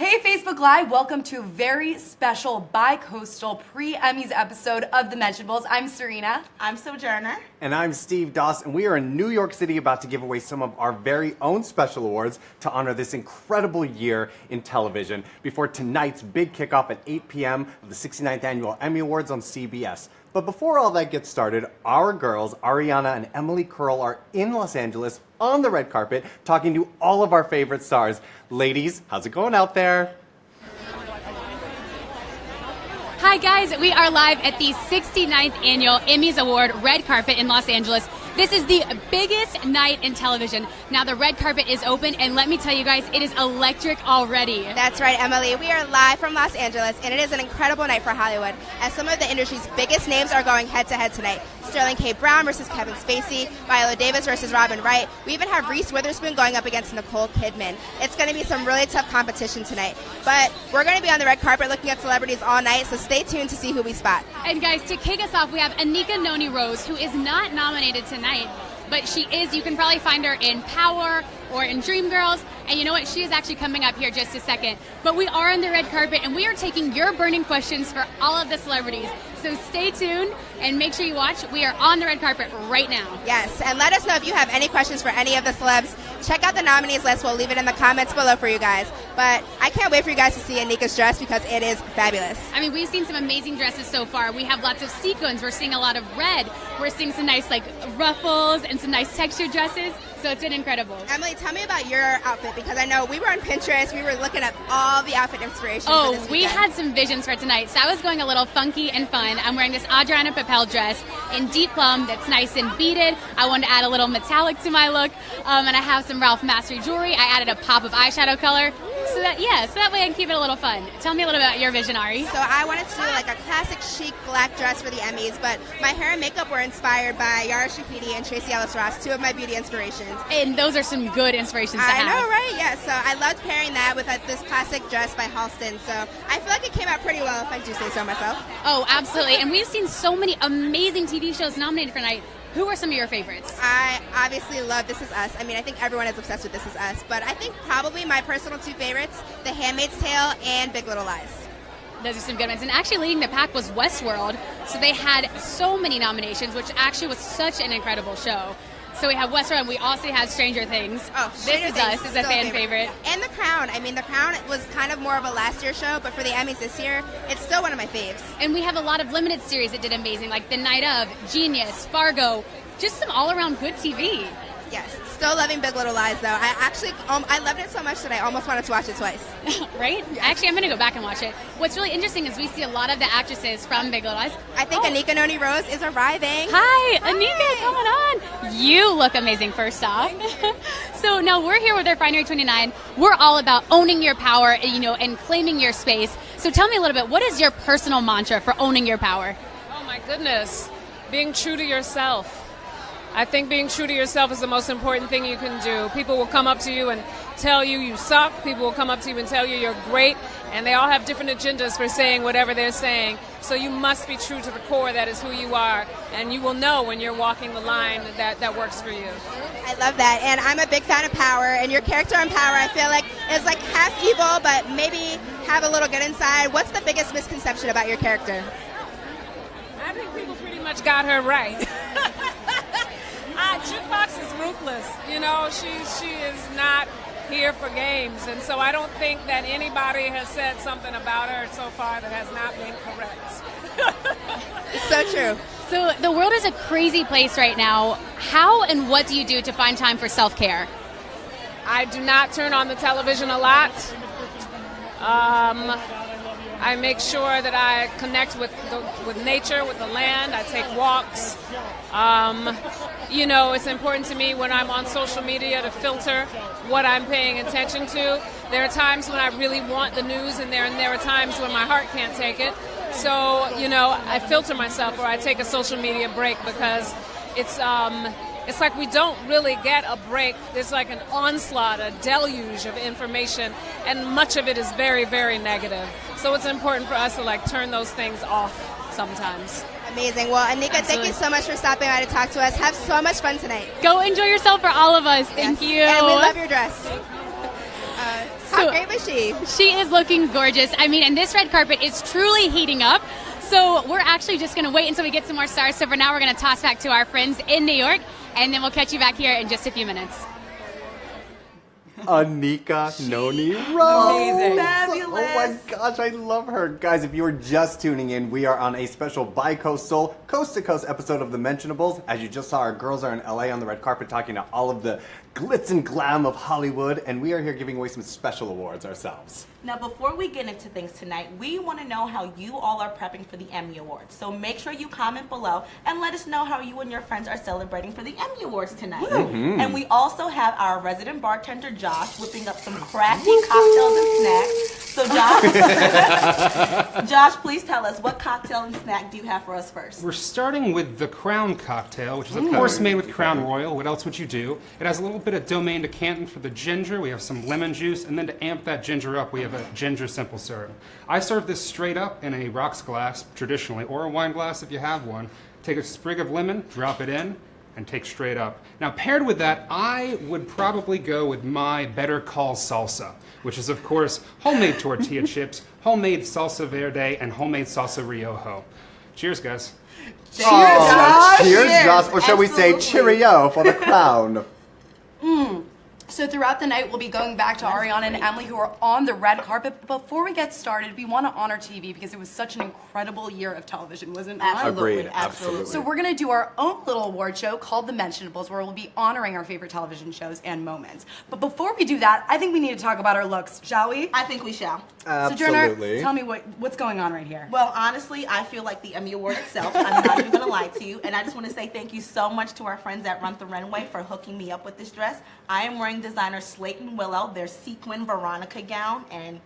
Hey Facebook Live, welcome to a very special bi-coastal pre-Emmys episode of The Mentionables. I'm Serena. I'm Sojourner. And I'm Steve Doss, and we are in New York City about to give away some of our very own special awards to honor this incredible year in television before tonight's big kickoff at 8 p.m. of the 69th Annual Emmy Awards on CBS. But before all that gets started, our girls, Ariana and Emily Curl, are in Los Angeles on the red carpet talking to all of our favorite stars. Ladies, how's it going out there? Hi guys, we are live at the 69th Annual Emmys Award red carpet in Los Angeles. This is the biggest night in television. Now the red carpet is open, and let me tell you guys, it is electric already. That's right, Emily. We are live from Los Angeles, and it is an incredible night for Hollywood, as some of the industry's biggest names are going head-to-head tonight. Sterling K. Brown versus Kevin Spacey, Viola Davis versus Robin Wright. We even have Reese Witherspoon going up against Nicole Kidman. It's going to be some really tough competition tonight. But we're going to be on the red carpet looking at celebrities all night, so stay tuned to see who we spot. And guys, to kick us off, we have Anika Noni Rose, who is not nominated tonight, but she is. You can probably find her in Power or in Dreamgirls. And you know what? She is actually coming up here just a second. But we are on the red carpet, and we are taking your burning questions for all of the celebrities. So stay tuned and make sure you watch. We are on the red carpet right now. Yes, and let us know if you have any questions for any of the celebs. Check out the nominees list. We'll leave it in the comments below for you guys. But I can't wait for you guys to see Anika's dress because it is fabulous. I mean, we've seen some amazing dresses so far. We have lots of sequins. We're seeing a lot of red. We're seeing some nice ruffles and some nice textured dresses. So it's been incredible. Emily, tell me about your outfit, because I know we were on Pinterest. We were looking at all the outfit inspiration for this we weekend. had some visions for tonight. So I was going a little funky and fun. I'm wearing this Adriana Papel dress in deep plum that's nice and beaded. I wanted to add a little metallic to my look. And I have some Ralph Mastery jewelry. I added a pop of eyeshadow color. So that way I can keep it a little fun. Tell me a little about your vision, Ari. So I wanted to do a classic chic black dress for the Emmys, but my hair and makeup were inspired by Yara Shahidi and Tracee Ellis Ross, two of my beauty inspirations. And those are some good inspirations to have. I know, right? Yeah, so I loved pairing that with this classic dress by Halston. So I feel like it came out pretty well, if I do say so myself. Oh, absolutely. And we've seen so many amazing TV shows nominated for tonight. Who are some of your favorites? I obviously love This Is Us. I mean, I think everyone is obsessed with This Is Us. But I think probably my personal two favorites, The Handmaid's Tale and Big Little Lies. Those are some good ones. And actually leading the pack was Westworld. So they had so many nominations, which actually was such an incredible show. So we have Westworld, and we also had Stranger Things. Oh, This Is Us is a fan favorite. And The Crown. I mean, The Crown was kind of more of a last year show, but for the Emmys this year, it's still one of my faves. And we have a lot of limited series that did amazing, like The Night Of, Genius, Fargo, just some all-around good TV. Yes, still loving Big Little Lies, though. I loved it so much that I almost wanted to watch it twice. Right? Yes. Actually, I'm going to go back and watch it. What's really interesting is we see a lot of the actresses from Big Little Lies. I think Anika Noni Rose is arriving. Hi, Anika, coming on. You look amazing, first off. So now we're here with our Refinery 29. We're all about owning your power, and claiming your space. So tell me a little bit, what is your personal mantra for owning your power? Oh my goodness, being true to yourself. I think being true to yourself is the most important thing you can do. People will come up to you and tell you you suck. People will come up to you and tell you you're great. And they all have different agendas for saying whatever they're saying. So you must be true to the core. That is who you are. And you will know when you're walking the line that works for you. I love that. And I'm a big fan of Power. And your character in Power, I feel like, is half evil, but maybe have a little good inside. What's the biggest misconception about your character? I think people pretty much got her right. Jukebox is ruthless. She is not here for games. And so I don't think that anybody has said something about her so far that has not been correct. So true. So the world is a crazy place right now. How and what do you do to find time for self-care? I do not turn on the television a lot. I make sure that I connect with nature, with the land. I take walks. It's important to me when I'm on social media to filter what I'm paying attention to. There are times when I really want the news, and there are times when my heart can't take it. So, I filter myself, or I take a social media break, because it's like we don't really get a break. There's like an onslaught, a deluge of information, and much of it is very, very negative. So it's important for us to turn those things off sometimes. Amazing. Well, Anika, Thank you so much for stopping by to talk to us. Have so much fun tonight. Go enjoy yourself for all of us. Thank you. And we love your dress. How great was she? She is looking gorgeous. I mean, and this red carpet is truly heating up. So we're actually just going to wait until we get some more stars. So for now, we're going to toss back to our friends in New York, and then we'll catch you back here in just a few minutes. Anika Noni Rose. Amazing. Fabulous. Oh my gosh, I love her. Guys, if you are just tuning in, we are on a special bi-coastal, coast-to-coast episode of The Mentionables. As you just saw, our girls are in LA on the red carpet talking to all of the glitz and glam of Hollywood, and we are here giving away some special awards ourselves. Now, before we get into things tonight, we want to know how you all are prepping for the Emmy Awards. So make sure you comment below and let us know how you and your friends are celebrating for the Emmy Awards tonight. And we also have our resident bartender, Josh, whipping up some crafty cocktails and snacks. So Josh, Josh, please tell us, what cocktail and snack do you have for us first? We're starting with the Crown cocktail, which is of course made with Crown Royal. What else would you do? It has a little bit of Domaine de Canton for the ginger. We have some lemon juice, and then to amp that ginger up, we have a ginger simple syrup. I serve this straight up in a rocks glass, traditionally, or a wine glass if you have one. Take a sprig of lemon, drop it in, and take straight up. Now, paired with that, I would probably go with my Better Call salsa, which is, of course, homemade tortilla chips, homemade salsa verde, and homemade salsa riojo. Cheers, guys. Cheers, Josh. Cheers, Josh. Or shall we say Absolutely. cheerio for the Crown? So throughout the night, we'll be going back to Ariana and Emily, who are on the red carpet. But before we get started, we want to honor TV because it was such an incredible year of television, wasn't it? Agreed, absolutely. So we're going to do our own little award show called The Mentionables, where we'll be honoring our favorite television shows and moments. But before we do that, I think we need to talk about our looks, shall we? I think we shall. Sojourner, Absolutely. tell me what's going on right here. Well, honestly, I feel like the Emmy Award itself. I'm not even going to lie to you. And I just want to say thank you so much to our friends at Run the Runway for hooking me up with this dress. I am wearing designer Slate and Willow, their sequin Veronica gown, and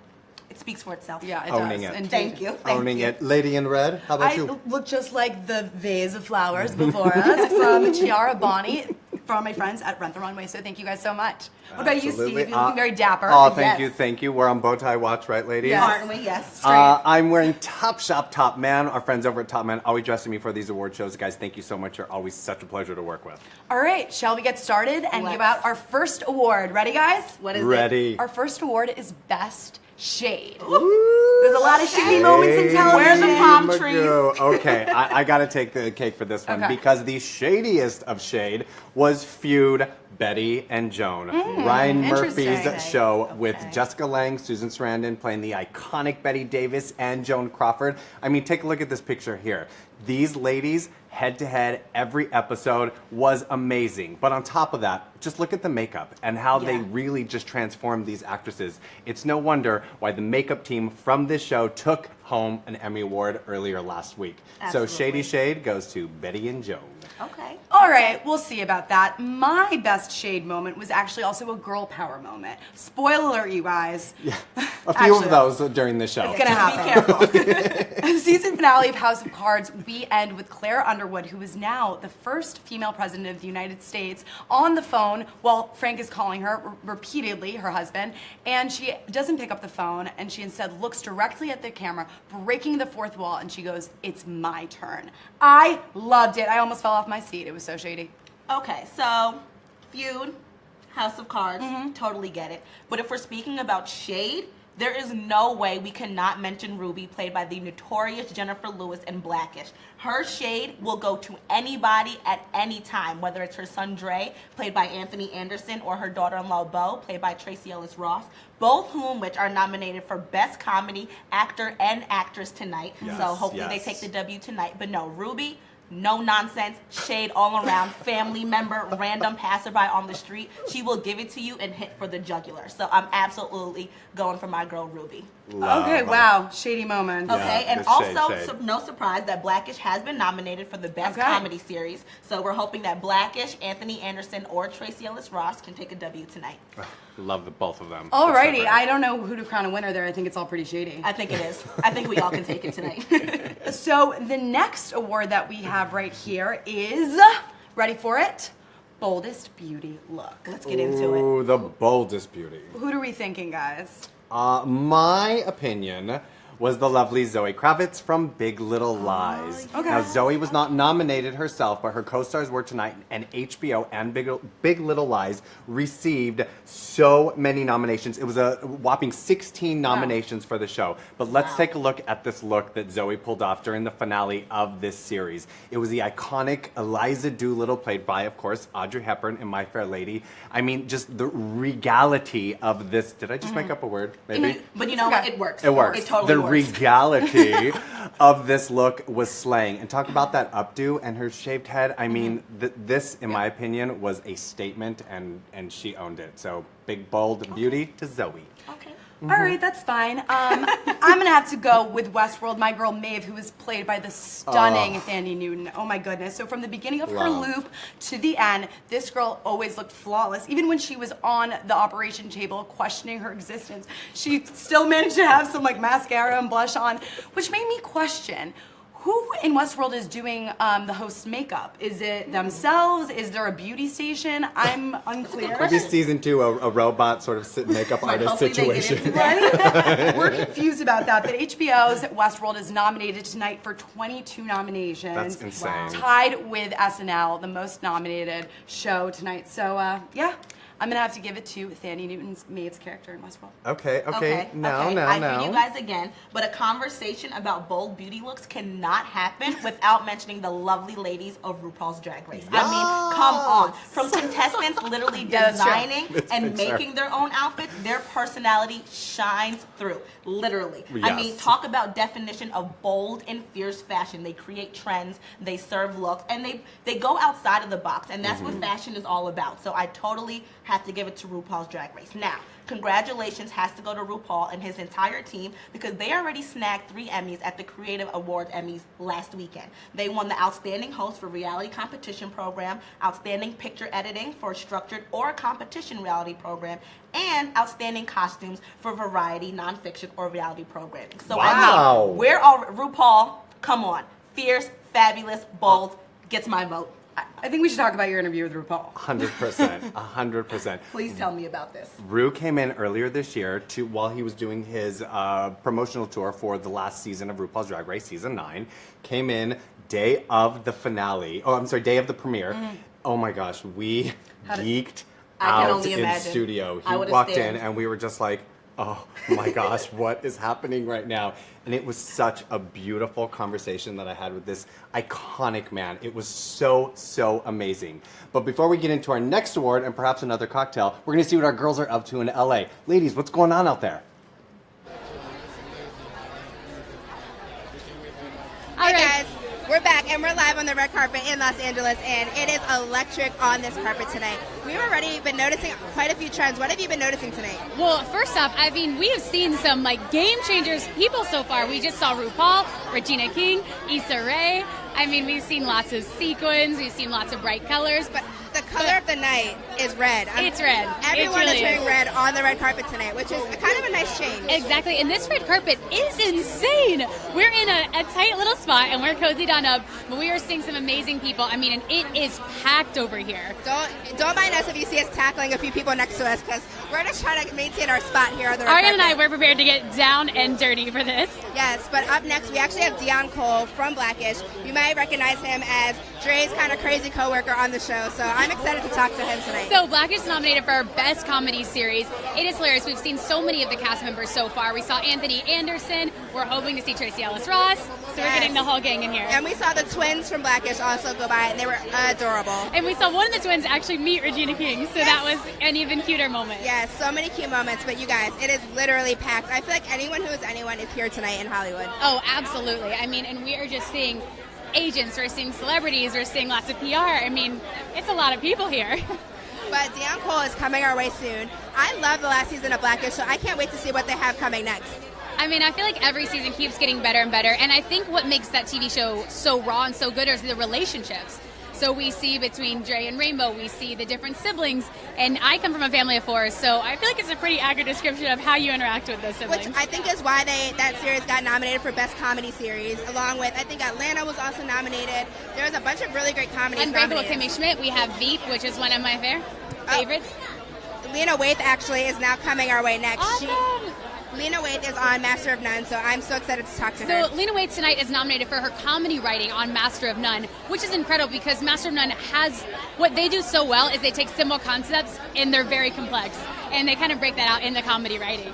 it speaks for itself. Yeah, it Owning does. it. Indeed. Thank you. Owning it. Lady in red, how about I you? look just like the vase of flowers before us from Chiara Bonnie from my friends at Rent the Runway. So thank you guys so much. What about you, Steve? You're looking very dapper. Oh, thank Yes. you, thank you. We're on bow tie watch, right, ladies? Yes. Aren't we? Yes. I'm wearing Top Shop Top Man. Our friends over at Top Man always dressing me for these award shows. Guys, thank you so much. You're always such a pleasure to work with. All right, shall we get started and give Let's. out our first award? Ready, guys? What is it? Ready. Our first award is Best Shade. There's a lot of shady moments in television. Where's the palm Magoo. trees? Okay, I got to take the cake for this one Okay. because the shadiest of shade was feud Betty and Joan. Ryan Murphy's interesting. show with Okay. Jessica Lange, Susan Sarandon playing the iconic Betty Davis and Joan Crawford. I mean, take a look at this picture here. These ladies, head to head, every episode was amazing. But on top of that, just look at the makeup and how they really just transformed these actresses. It's no wonder why the makeup team from this show took home an Emmy Award earlier last week. Absolutely. So Shady Shade goes to Betty and Joan. Okay. All right, we'll see about that. My best shade moment was actually also a girl power moment. Spoiler alert, you guys. Yeah, a few Actually, of those during the show. It's gonna happen. Be careful. Season finale of House of Cards, we end with Claire Underwood, who is now the first female president of the United States, on the phone while Frank is calling her repeatedly, her husband, and she doesn't pick up the phone, and she instead looks directly at the camera, breaking the fourth wall, and she goes, "It's my turn." I loved it. I almost fell off my seat. It was so shady. Okay, so feud, House of Cards, totally get it. But if we're speaking about shade, there is no way we cannot mention Ruby, played by the notorious Jennifer Lewis in Blackish. Her shade will go to anybody at any time, whether it's her son Dre, played by Anthony Anderson, or her daughter-in-law Beau, played by Tracee Ellis Ross, both whom which are nominated for Best Comedy Actor and Actress tonight. Yes, So hopefully they yes. take the W tonight. But no, Ruby, no nonsense, shade all around, family member, random passerby on the street. She will give it to you and hit for the jugular. So I'm absolutely going for my girl Ruby. Okay, wow, shady moments. Okay, and the shade, also, shade. no surprise that Blackish has been nominated for the Best Okay. Comedy Series. So we're hoping that Blackish, Anthony Anderson, or Tracee Ellis Ross can take a W tonight. Love both of them. Alrighty, It's so great. I don't know who to crown a winner there. I think it's all pretty shady. I think it is. I think we all can take it tonight. So the next award that we have right here is, ready for it? Boldest Beauty Look. Let's get into it. Ooh, the boldest beauty. Who are we thinking, guys? My opinion was the lovely Zoe Kravitz from Big Little Lies. Okay. Now, Zoe was not nominated herself, but her co-stars were tonight, and HBO and Big Little Lies received so many nominations. It was a whopping 16 nominations for the show. But let's take a look at this look that Zoe pulled off during the finale of this series. It was the iconic Eliza Doolittle, played by, of course, Audrey Hepburn in My Fair Lady. I mean, just the regality of this. Did I just make up a word? Maybe? But you know what? It works. It works. It totally works. Regality of this look was slaying. And talk about that updo and her shaved head. I mean, this, in my opinion, was a statement, and she owned it. So, big, bold beauty to Zoe. Okay. All right, that's fine. I'm gonna have to go with Westworld. My girl Maeve, who was played by the stunning Thandie Newton. Oh my goodness! So from the beginning of her loop to the end, this girl always looked flawless. Even when she was on the operation table questioning her existence, she still managed to have some like mascara and blush on, which made me question. Who in Westworld is doing the host's makeup? Is it themselves? Is there a beauty station? I'm unclear. Maybe season 2, a robot sort of makeup artist situation. Right? We're confused about that, but HBO's Westworld is nominated tonight for 22 nominations. That's insane. Tied with SNL, the most nominated show tonight. So, yeah. I'm gonna have to give it to Thandie Newton's Maeve's character in Westworld. Okay. I hear you guys again, but a conversation about bold beauty looks cannot happen without mentioning the lovely ladies of RuPaul's Drag Race. I mean, come on. From contestants literally designing and making their own outfits, their personality shines through, literally. Yes. I mean, talk about definition of bold and fierce fashion. They create trends, they serve looks, and they go outside of the box, and that's what fashion is all about. So I totally have to give it to RuPaul's Drag Race. Now, congratulations has to go to RuPaul and his entire team because they already snagged 3 Emmys at the Creative Awards Emmys last weekend. They won the Outstanding Host for Reality Competition Program, Outstanding Picture Editing for a Structured or Competition Reality Program, and Outstanding Costumes for Variety, Nonfiction, or Reality Programming. So I mean, we're all RuPaul, come on. Fierce, fabulous, bold, gets my vote. I think we should talk about your interview with RuPaul. 100%. 100%. Please tell me about this. Ru came in earlier this year while he was doing his promotional tour for the last season of RuPaul's Drag Race, season 9. Came in day of the finale. Oh, I'm sorry, day of the premiere. Oh my gosh, we geeked out in studio. He walked in and we were just like, oh my gosh, what is happening right now? And it was such a beautiful conversation that I had with this iconic man. It was so, so amazing. But before we get into our next award and perhaps another cocktail, we're gonna see what our girls are up to in LA. Ladies, what's going on out there? Hey guys, we're back and we're live on the red carpet in Los Angeles, and it is electric on this carpet tonight. We've already been noticing quite a few trends. What have you been noticing tonight? Well, first off, I mean, we have seen some like game changers people so far. We just saw RuPaul, Regina King, Issa Rae. I mean, we've seen lots of sequins, we've seen lots of bright colors, but the color of the night is red. It's red. Everyone is wearing red on the red carpet tonight, which is kind of a nice change. Exactly, and this red carpet is insane. We're in a tight little spot, and we're cozied on up, but we are seeing some amazing people. I mean, and it is packed over here. Don't mind us if you see us tackling a few people next to us, because we're going to try to maintain our spot here on the red carpet. Ariana and I, we're prepared to get down and dirty for this. Yes, but up next, we actually have Dion Cole from Blackish. You might recognize him as Dre's kind of crazy coworker on the show, so I'm excited to talk to him tonight. So Blackish is nominated for our Best Comedy Series. It is hilarious. We've seen so many of the cast members so far. We saw Anthony Anderson. We're hoping to see Tracy Ellis Ross. So we're getting the whole gang in here. And we saw the twins from Blackish also go by, and they were adorable. And we saw one of the twins actually meet Regina King, so that was an even cuter moment. Yes, so many cute moments. But you guys, it is literally packed. I feel like anyone who is anyone is here tonight in Hollywood. Oh, absolutely. I mean, and we are just seeing agents, we're seeing celebrities, we're seeing lots of PR. I mean, it's a lot of people here. But Dion Cole is coming our way soon. I love the last season of Blackish, so I can't wait to see what they have coming next. I mean, I feel like every season keeps getting better and better, and I think what makes that TV show so raw and so good is the relationships. So we see between Dre and Rainbow, we see the different siblings, and I come from a family of 4, so I feel like it's a pretty accurate description of how you interact with those siblings. Which I think is why that series got nominated for Best Comedy Series, along with, I think Atlanta was also nominated. There was a bunch of really great comedies nominated. And Kimmy Schmidt, we have Veep, which is one of my favorites. Lena Waithe actually is now coming our way next. Awesome. Lena Waithe is on Master of None, so I'm so excited to talk to her. So Lena Waithe tonight is nominated for her comedy writing on Master of None, which is incredible because Master of None has, what they do so well is they take simple concepts and they're very complex, and they kind of break that out in the comedy writing.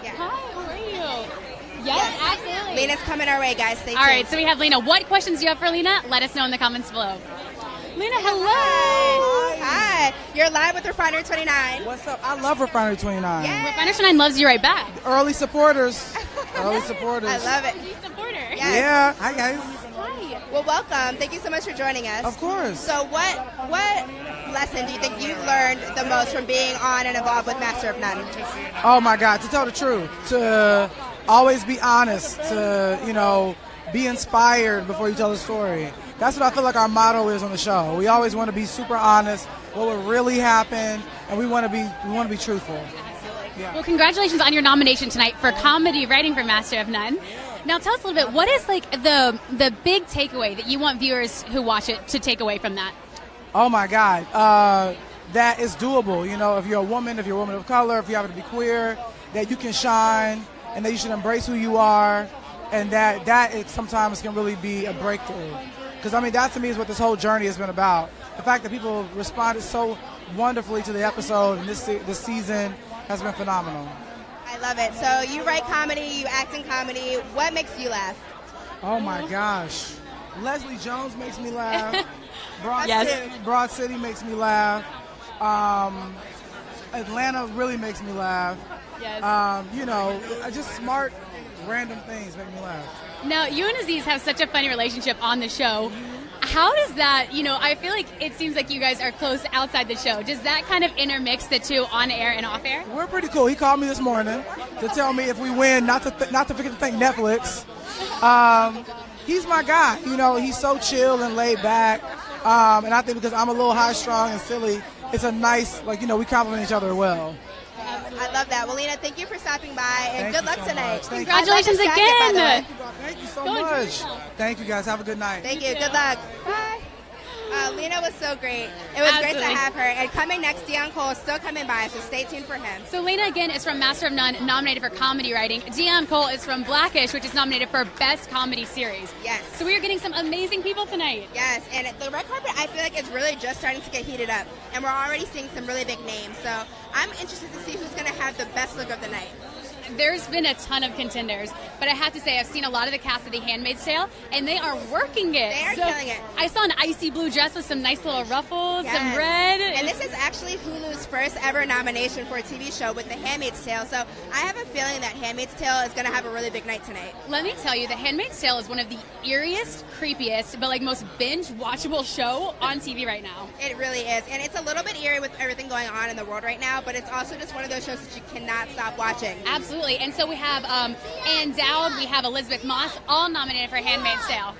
Yeah. Hi, how are you? Yes, absolutely. Lena's coming our way, guys. Stay tuned. All right, so we have Lena. What questions do you have for Lena? Let us know in the comments below. Lena, hello. Hi. You're live with Refinery 29. What's up? I love Refinery 29. Yeah. Refinery 29 loves you right back. Early supporters. Early supporters. I love it. Supporter. Yes. Yeah. Hi, guys. Hi. Well, welcome. Thank you so much for joining us. Of course. So what lesson do you think you've learned the most from being on and involved with Master of None? Oh, my God. To tell the truth. To always be honest. To, be inspired before you tell a story. That's what I feel like our motto is on the show. We always want to be super honest, what would really happen, and we want to be truthful. Absolutely. Yeah. Well, congratulations on your nomination tonight for comedy writing for Master of None. Now, tell us a little bit. What is like the big takeaway that you want viewers who watch it to take away from that? Oh my God, that is doable. If you're a woman of color, if you happen to be queer, that you can shine, and that you should embrace who you are, and that it sometimes can really be a breakthrough. Because, that to me is what this whole journey has been about. The fact that people responded so wonderfully to the episode and this season has been phenomenal. I love it. So you write comedy, you act in comedy. What makes you laugh? Oh, my gosh. Leslie Jones makes me laugh. Yes. Broad City makes me laugh. Atlanta really makes me laugh. Yes. Just smart, random things make me laugh. Now, you and Aziz have such a funny relationship on the show. How does that, I feel like it seems like you guys are close outside the show. Does that kind of intermix the two on air and off air? We're pretty cool. He called me this morning to tell me if we win, not to forget to thank Netflix. He's my guy. He's so chill and laid back. And I think because I'm a little high strung and silly, it's a nice, we complement each other well. I love that. Well, Lena, thank you for stopping by, and good luck tonight. Congratulations again. Thank you so much. Thank you, guys. Have a good night. Thank you. Good luck. Bye. Lena was so great. It was great to have her. And coming next, Deion Cole is still coming by, so stay tuned for him. So Lena, again, is from Master of None, nominated for comedy writing. Deion Cole is from Blackish, which is nominated for Best Comedy Series. Yes. So we are getting some amazing people tonight. Yes, and the red carpet, I feel like it's really just starting to get heated up. And we're already seeing some really big names. So I'm interested to see who's going to have the best look of the night. There's been a ton of contenders, but I have to say I've seen a lot of the cast of The Handmaid's Tale, and they are working it. They are killing it. I saw an icy blue dress with some nice little ruffles, Yes. some red. And this is actually Hulu's first ever nomination for a TV show with The Handmaid's Tale. So I have a feeling that Handmaid's Tale is going to have a really big night tonight. Let me tell you, The Handmaid's Tale is one of the eeriest, creepiest, but most binge-watchable show on TV right now. It really is. And it's a little bit eerie with everything going on in the world right now, but it's also just one of those shows that you cannot stop watching. Absolutely. And so we have Ann Dowd, we have Elizabeth Moss, all nominated for Handmaid's Tale.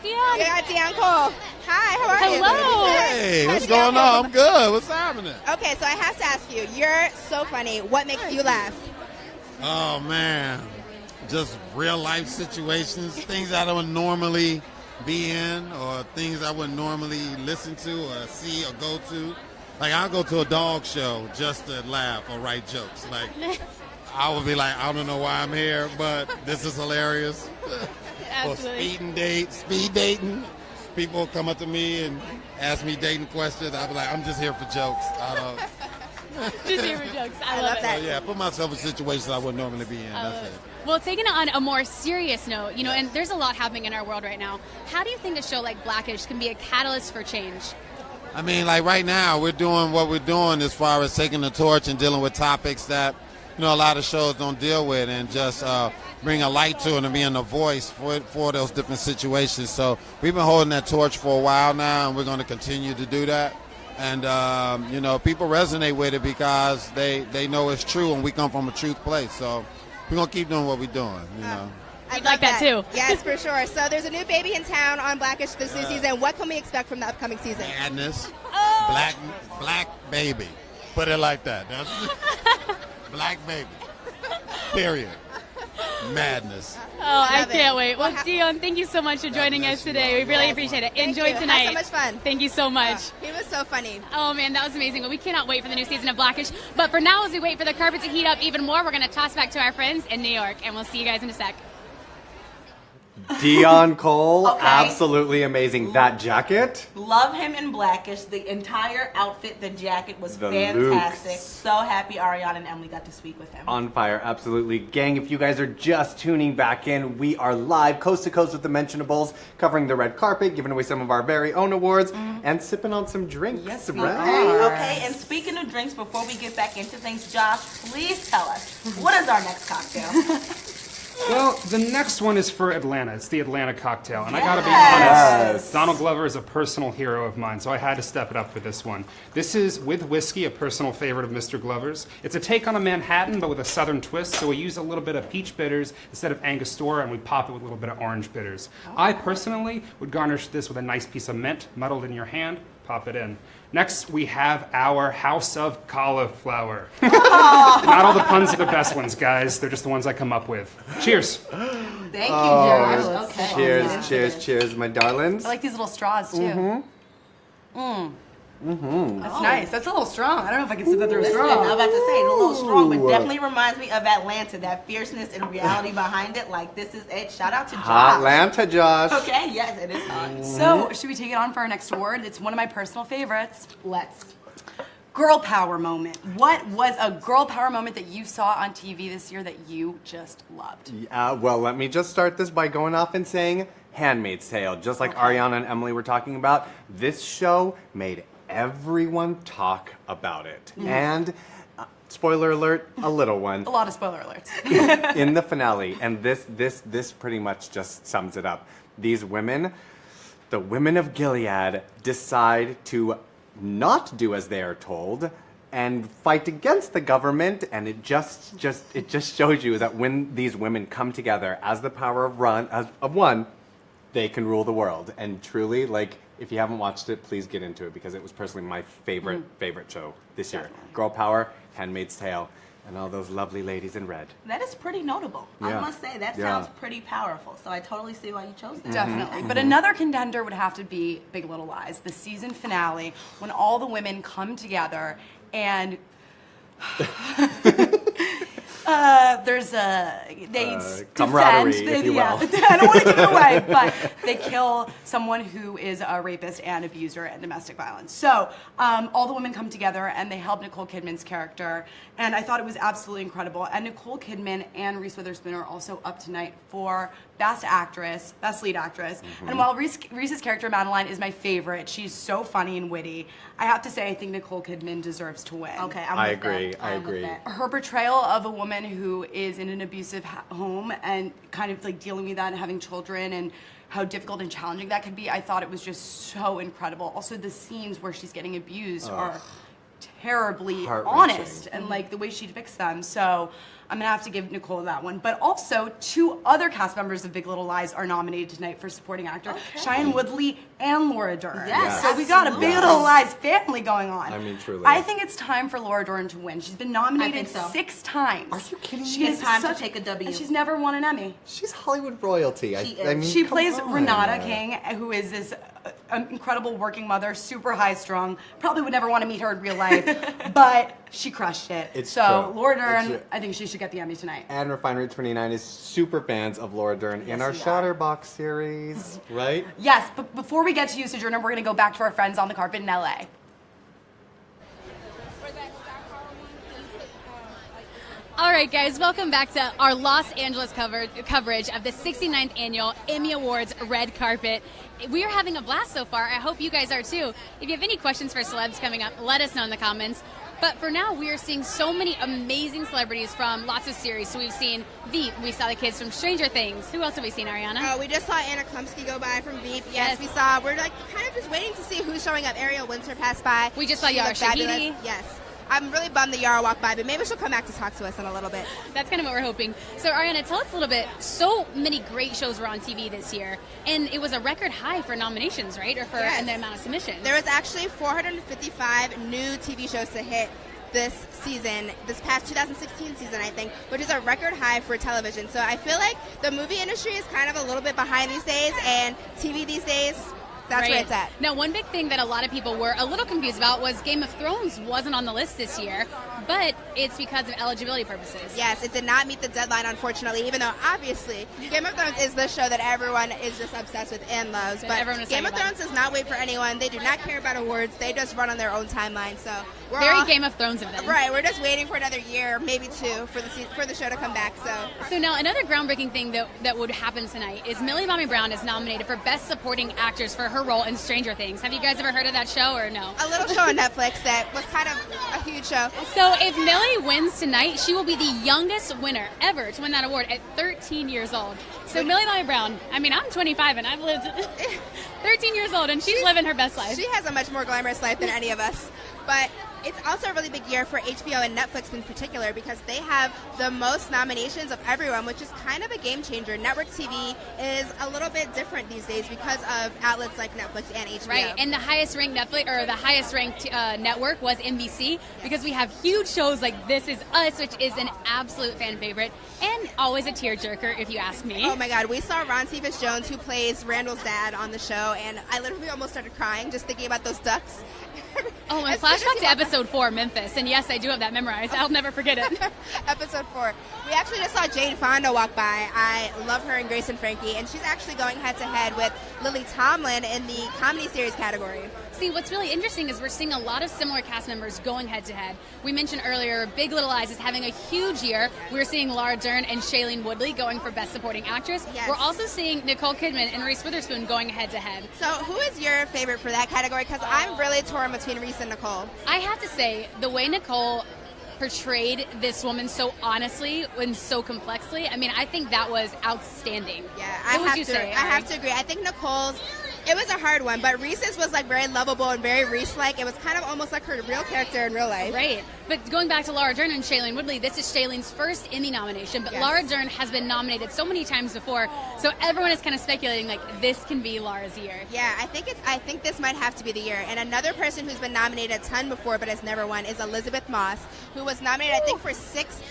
Deion. We got Deion Cole. Hi, how are you? Hello. Hey, what's Deion going Cole. on? I'm good. What's happening? Okay, so I have to ask you, you're so funny. What makes you laugh? Oh, man. Just real life situations, things I don't normally be in, or things I wouldn't normally listen to or see or go to. I'll go to a dog show just to laugh or write jokes. I would be like, I don't know why I'm here, but this is hilarious. Or speed dating. People come up to me and ask me dating questions. I'll be like, I'm just here for jokes. I don't. Just here for jokes. I love that. it. Yeah, put myself in situations I wouldn't normally be in. That's it. Well, taking it on a more serious note, and there's a lot happening in our world right now. How do you think a show like Blackish can be a catalyst for change? I mean, right now, we're doing what we're doing as far as taking the torch and dealing with topics that, a lot of shows don't deal with, and just bring a light to it and being a voice for those different situations. So we've been holding that torch for a while now, and we're going to continue to do that. And, people resonate with it because they know it's true, and we come from a truth place. So we're going to keep doing what we're doing, I like that too. Yes, for sure. So there's a new baby in town on Blackish this new season. What can we expect from the upcoming season? Madness. Black baby. Put it like that. That's black baby. Period. madness. Oh, I can't wait. Well, Dion, thank you so much for joining us today. We really appreciate it. Enjoy tonight. Had so much fun. Thank you so much. He was so funny. Oh, man, that was amazing. Well, we cannot wait for the new season of Blackish. But for now, as we wait for the carpet to heat up even more, we're going to toss back to our friends in New York, and we'll see you guys in a sec. Dion Cole, Okay. absolutely amazing. That jacket. Love him in Blackish. The entire outfit, the jacket was The fantastic. looks. So happy Ariana and Emily got to speak with him. On fire, absolutely. Gang, if you guys are just tuning back in, we are live coast to coast with the Mentionables, covering the red carpet, giving away some of our very own awards, and sipping on some drinks. Yes, we right? are. Okay, and speaking of drinks, before we get back into things, Josh, please tell us, what is our next cocktail? Well, the next one is for Atlanta. It's the Atlanta cocktail. And I gotta be Yes. honest, Donald Glover is a personal hero of mine, so I had to step it up for this one. This is with whiskey, a personal favorite of Mr. Glover's. It's a take on a Manhattan, but with a southern twist, so we use a little bit of peach bitters instead of Angostura, and we pop it with a little bit of orange bitters. I personally would garnish this with a nice piece of mint, muddled in your hand, pop it in. Next, we have our House of Cauliflower. Not all the puns are the best ones, guys. They're just the ones I come up with. Cheers. Thank you, Josh. Okay. Cheers, cheers, cheers, my darlings. I like these little straws too. That's nice. That's a little strong. I don't know if I can sip that through a Listen, straw. I'm about to say, it's a little strong, but definitely reminds me of Atlanta. That fierceness and reality behind it. Like, this is it. Shout out to Josh. Atlanta, Josh. Okay, yes, it is hot. So, should we take it on for our next award? It's one of my personal favorites. Let's. Girl power moment. What was a girl power moment that you saw on TV this year that you just loved? Well, let me just start this by going off and saying Handmaid's Tale. Just like Ariana and Emily were talking about, this show made everyone talk about it. And, spoiler alert, a little one. A lot of spoiler alerts. In the finale, and this pretty much just sums it up. These women, the women of Gilead, decide to not do as they are told and fight against the government, and it just shows you that when these women come together as the power of one, they can rule the world. And truly, like, if you haven't watched it, please get into it, because it was personally my favorite show this year. Girl power, Handmaid's Tale, and all those lovely ladies in red. That is pretty notable. I Yeah. must say, that sounds pretty powerful. So I totally see why you chose that. Definitely. But another contender would have to be Big Little Lies, the season finale, when all the women come together and they camaraderie, defend, if you will. I don't want to give it away, but they kill someone who is a rapist and abuser and domestic violence. So all the women come together and they help Nicole Kidman's character, and I thought it was absolutely incredible. And Nicole Kidman and Reese Witherspoon are also up tonight for Best Actress, Best Lead Actress. And while Reese's character Madeline is my favorite, she's so funny and witty, I have to say I think Nicole Kidman deserves to win. Okay, I with agree, that. I I'm with agree. that. Her portrayal of a woman who is in an abusive home and kind of like dealing with that and having children and how difficult and challenging that could be, I thought it was just so incredible. Also, the scenes where she's getting abused are terribly honest, and like the way she depicts them. So I'm gonna have to give Nicole that one. But also, 2 other cast members of Big Little Lies are nominated tonight for supporting actor: Shailene Woodley and Laura Dern. Yes, so we got a Big Little Lies family going on. I mean, truly. I think it's time for Laura Dern to win. She's been nominated I think so. 6 times. Are you kidding me? She It's is time to such- take a W. and she's never won an Emmy. She's Hollywood royalty. She I is. mean, She come plays on. Renata King, who is this incredible working mother, super high strung. Probably would never want to meet her in real life, but she crushed it. It's so true. Laura It's Dern, true. I think she should get the Emmy tonight. And Refinery 29 is super fans of Laura Dern in our we are. Shutterbox series, right? Yes, but before we get to you, Sojourner, we're going to go back to our friends on the carpet in LA. All right, guys, welcome back to our Los Angeles coverage of the 69th Annual Emmy Awards Red Carpet. We are having a blast so far. I hope you guys are too. If you have any questions for celebs coming up, let us know in the comments. But for now, we are seeing so many amazing celebrities from lots of series. So we've seen Veep, we saw the kids from Stranger Things. Who else have we seen, Ariana? We just saw Anna Klumsky go by from Veep. Yes. We're like kind of just waiting to see who's showing up. Ariel Winter passed by. We just saw She Yara looked fabulous. Shahidi. Yes. I'm really bummed that Yara walked by, but maybe she'll come back to talk to us in a little bit. That's kind of what we're hoping. So, Ariana, tell us a little bit. So many great shows were on TV this year, and it was a record high for nominations, right? Or for Yes. and the amount of submissions. There was actually 455 new TV shows to hit this season, this past 2016 season, I think, which is a record high for television. So I feel like the movie industry is kind of a little bit behind these days, and TV these days, that's where it's at. Now, one big thing that a lot of people were a little confused about was Game of Thrones wasn't on the list this year, but it's because of eligibility purposes. Yes, it did not meet the deadline, unfortunately, even though, obviously, Game of Thrones is the show that everyone is just obsessed with and loves. But Game of Thrones does not wait for anyone. They do not care about awards. They just run on their own timeline. So we're very Game of Thrones of them. Right, we're just waiting for another year, maybe two, for the show to come back. So now another groundbreaking thing that would happen tonight is Millie Bobby Brown is nominated for Best Supporting Actress for her role in Stranger Things. Have you guys ever heard of that show or no? A little show on Netflix that was kind of a huge show. So if Millie wins tonight, she will be the youngest winner ever to win that award at 13 years old. So Millie Bobby Brown, I mean, I'm 25 and I've lived 13 years old, and she's living her best life. She has a much more glamorous life than any of us. But it's also a really big year for HBO and Netflix in particular because they have the most nominations of everyone, which is kind of a game changer. Network TV is a little bit different these days because of outlets like Netflix and HBO. Right, and the highest ranked Netflix or the highest ranked network was NBC because we have huge shows like This Is Us, which is an absolute fan favorite and always a tearjerker if you ask me. Oh my God, we saw Ron Cephas Jones, who plays Randall's dad, on the show, and I literally almost started crying just thinking about those ducks. Oh, my flashback to episode 4, Memphis. And yes, I do have that memorized. I'll never forget it. Episode 4. We actually just saw Jane Fonda walk by. I love her in Grace and Frankie, and she's actually going head-to-head with Lily Tomlin in the comedy series category. See, what's really interesting is we're seeing a lot of similar cast members going head-to-head. We mentioned earlier Big Little Lies is having a huge year. We're seeing Laura Dern and Shailene Woodley going for Best Supporting Actress. Yes. We're also seeing Nicole Kidman and Reese Witherspoon going head-to-head. So who is your favorite for that category? Because I'm really torn between Reese and Nicole. I have to say, the way Nicole portrayed this woman so honestly and so complexly, I mean, I think that was outstanding. Yeah, I have to agree. I think Nicole's, it was a hard one, but Reese's was like very lovable and very Reese-like. It was kind of almost like her real character in real life. Right. But going back to Laura Dern and Shailene Woodley, this is Shailene's first Emmy nomination, but yes. Laura Dern has been nominated so many times before, so everyone is kind of speculating like this can be Laura's year. Yeah, I think this might have to be the year. And another person who's been nominated a ton before but has never won is Elizabeth Moss, who was nominated I think for six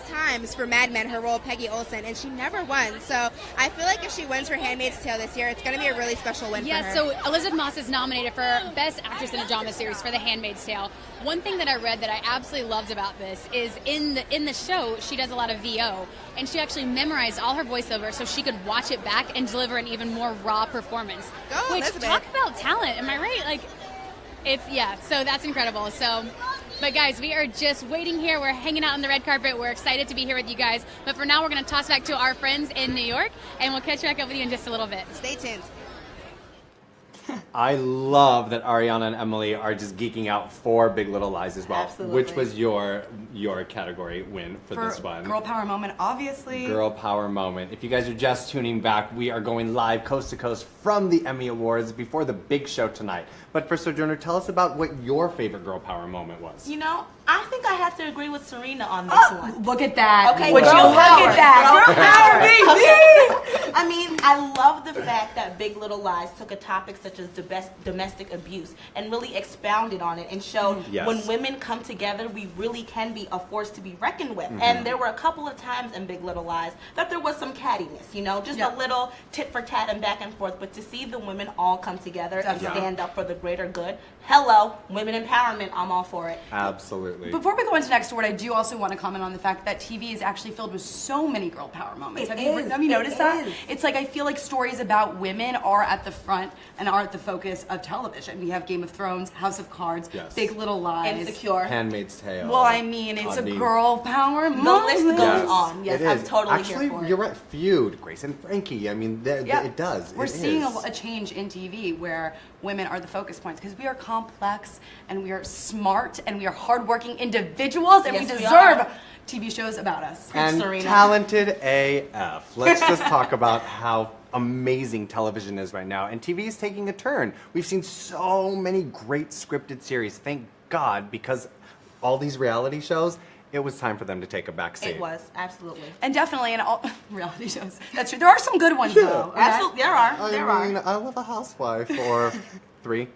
times for Mad Men, her role Peggy Olson, and she never won. So I feel like if she wins for Handmaid's Tale this year, it's going to be a really special win for her. Yeah, so Elizabeth Moss is nominated for Best Actress in a Drama Series for The Handmaid's Tale. One thing that I read that I absolutely loved about this is in the show, she does a lot of VO, and she actually memorized all her voiceover so she could watch it back and deliver an even more raw performance. Which, talk about talent, am I right? Like, so that's incredible. So, but guys, we are just waiting here. We're hanging out on the red carpet. We're excited to be here with you guys. But for now, we're going to toss back to our friends in New York, and we'll catch back up with you in just a little bit. Stay tuned. I love that Ariana and Emily are just geeking out for Big Little Lies as well. Absolutely. Which was your category win for this one? Girl Power Moment, obviously. Girl Power Moment. If you guys are just tuning back, we are going live coast to coast from the Emmy Awards before the big show tonight. But for Sojourner, tell us about what your favorite Girl Power Moment was. You know, I think I have to agree with Serena on this one. Look at that. Okay, would you look at that? Girl Power, baby! I mean, I love the fact that Big Little Lies took a topic such as domestic abuse and really expounded on it and showed when women come together, we really can be a force to be reckoned with. And there were a couple of times in Big Little Lies that there was some cattiness, you know, just a little tit for tat and back and forth. But to see the women all come together and stand up for the greater good, hello, women empowerment, I'm all for it. Absolutely. Before we go into next word, I do also want to comment on the fact that TV is actually filled with so many girl power moments. Have you noticed that? It's like I feel like stories about women are at the front and are at the focus of television. We have Game of Thrones, House of Cards, Big Little Lies, Insecure, Handmaid's Tale. Well, I mean, it's a girl power moment. The list goes on. Yes, I'm totally here for it. You're right. Feud, Grace and Frankie. I mean, it does. We're seeing a change in TV where women are the focus points because we are complex and we are smart and we are hardworking individuals and we deserve TV shows about us. And Serena. Talented AF. Let's just talk about how amazing television is right now. And TV is taking a turn. We've seen so many great scripted series. Thank God, because all these reality shows, it was time for them to take a back seat. It was, absolutely. And definitely in all reality shows. That's true. There are some good ones, though. Absolutely, there are. I mean, I Love a Housewife or 3.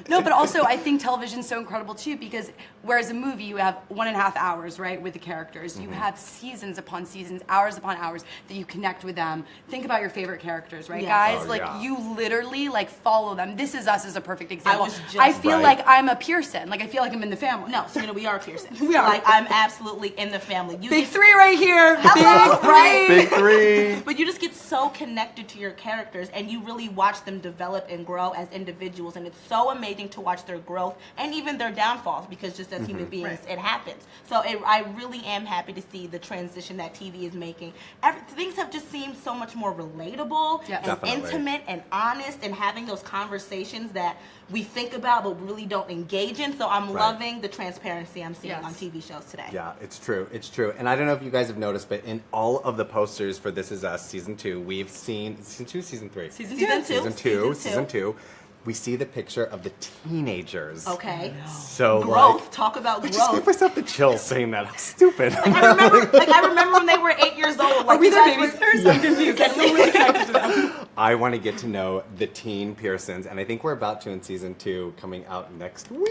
No, but also I think television's so incredible too, because whereas a movie you have 1.5 hours, right, with the characters, you have seasons upon seasons, hours upon hours that you connect with them. Think about your favorite characters, right, guys? You literally follow them. This Is Us is a perfect example. I feel like I'm a Pearson. Like I feel like I'm in the family. No, Serena, we are Pearson. We are. Like I'm absolutely in the family. Big 3 right here. Hello. Big 3. But you just get so connected to your characters, and you really watch them develop and grow as individuals, and it's so amazing to watch their growth and even their downfalls, because just as human beings, it happens. So I really am happy to see the transition that TV is making. Things have just seemed so much more relatable and intimate and honest, and having those conversations that we think about but really don't engage in. So I'm loving the transparency I'm seeing on TV shows today. Yeah, it's true. It's true. And I don't know if you guys have noticed, but in all of the posters for This Is Us Season 2, we've seen Season 2, Season 3. Season 2. We see the picture of the teenagers. Okay. So growth. Talk about growth. I just gave myself the chills saying that. How stupid. I remember when they were 8 years old. Are we their babysitters? I'm confused. I want to get to know the teen Pearsons, and I think we're about to in Season 2, coming out next week.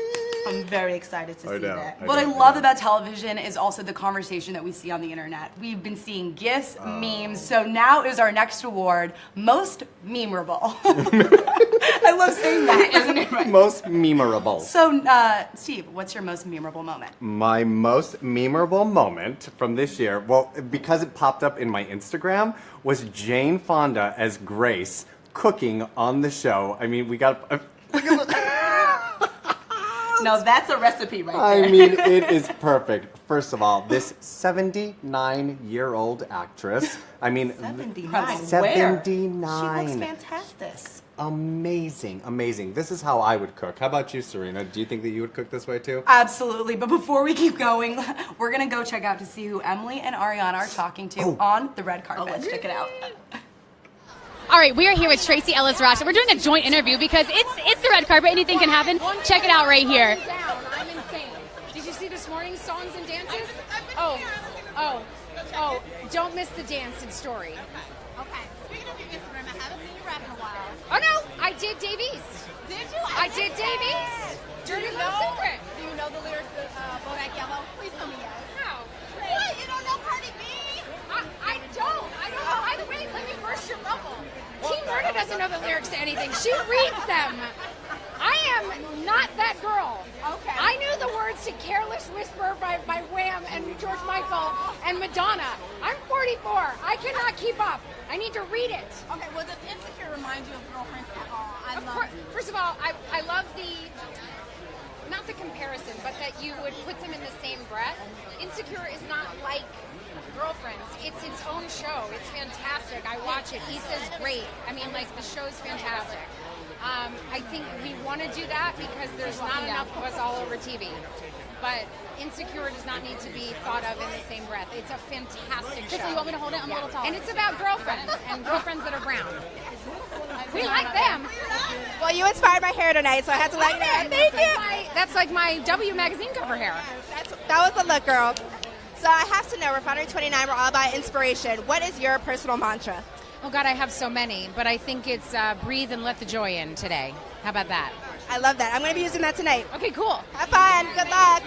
I'm very excited to see that. What I love about television is also the conversation that we see on the internet. We've been seeing GIFs, memes, so now is our next award, Most Memorable. I love saying that, isn't it? Right? Most memorable. So, Steve, what's your most memorable moment? My most memorable moment from this year, well, because it popped up in my Instagram, was Jane Fonda as Grace cooking on the show. I mean, we got... No, that's a recipe right there. I mean, it is perfect. First of all, this 79-year-old actress. I mean, 79. 79. She looks fantastic. Amazing, amazing. This is how I would cook. How about you, Serena? Do you think that you would cook this way too? Absolutely. But before we keep going, we're going to go check out to see who Emily and Ariana are talking to on the red carpet. Let's check it out. All right, we are here with Tracee Ellis Ross. We're doing a joint interview because it's the red carpet. Anything can happen. Check it out right here. I'm insane. Did you see this morning's songs and dances? Oh, don't miss the dancing story. Okay. Speaking of your Instagram, I haven't seen you rap in a while. Oh, no, I did Davies. Did you? I did Davies. Dirty Little Secret. Do you know the lyrics to Bodak Yellow? Please tell me yes. No. What? You don't know Cardi B? I don't. By the way, let me burst your bubble. Team Murder doesn't know the lyrics to anything. She reads them. I am not that girl. Okay. I knew the words to Careless Whisper by Wham and George Michael and Madonna. I'm 44. I cannot keep up. I need to read it. Okay, well, does Insecure remind you of Girlfriends at all? First of all, I love not the comparison, but that you would put them in the same breath. Insecure is not like Girlfriends. It's its own show. It's fantastic. I watch it. Issa's great. I mean, the show's fantastic. I think we want to do that because there's not enough of us all over TV. But Insecure does not need to be thought of in the same breath. It's a fantastic show. You want me to hold it? I'm a little taller. And it's about girlfriends and girlfriends that are brown. We like them. Well, you inspired my hair tonight, so I had to let you know. Thank you. That's like my W magazine cover hair. That was the look, girl. So I have to know, Refinery 29, we're all about inspiration. What is your personal mantra? Oh, God, I have so many, but I think it's breathe and let the joy in today. How about that? I love that. I'm going to be using that tonight. Okay, cool. Have fun. Good luck.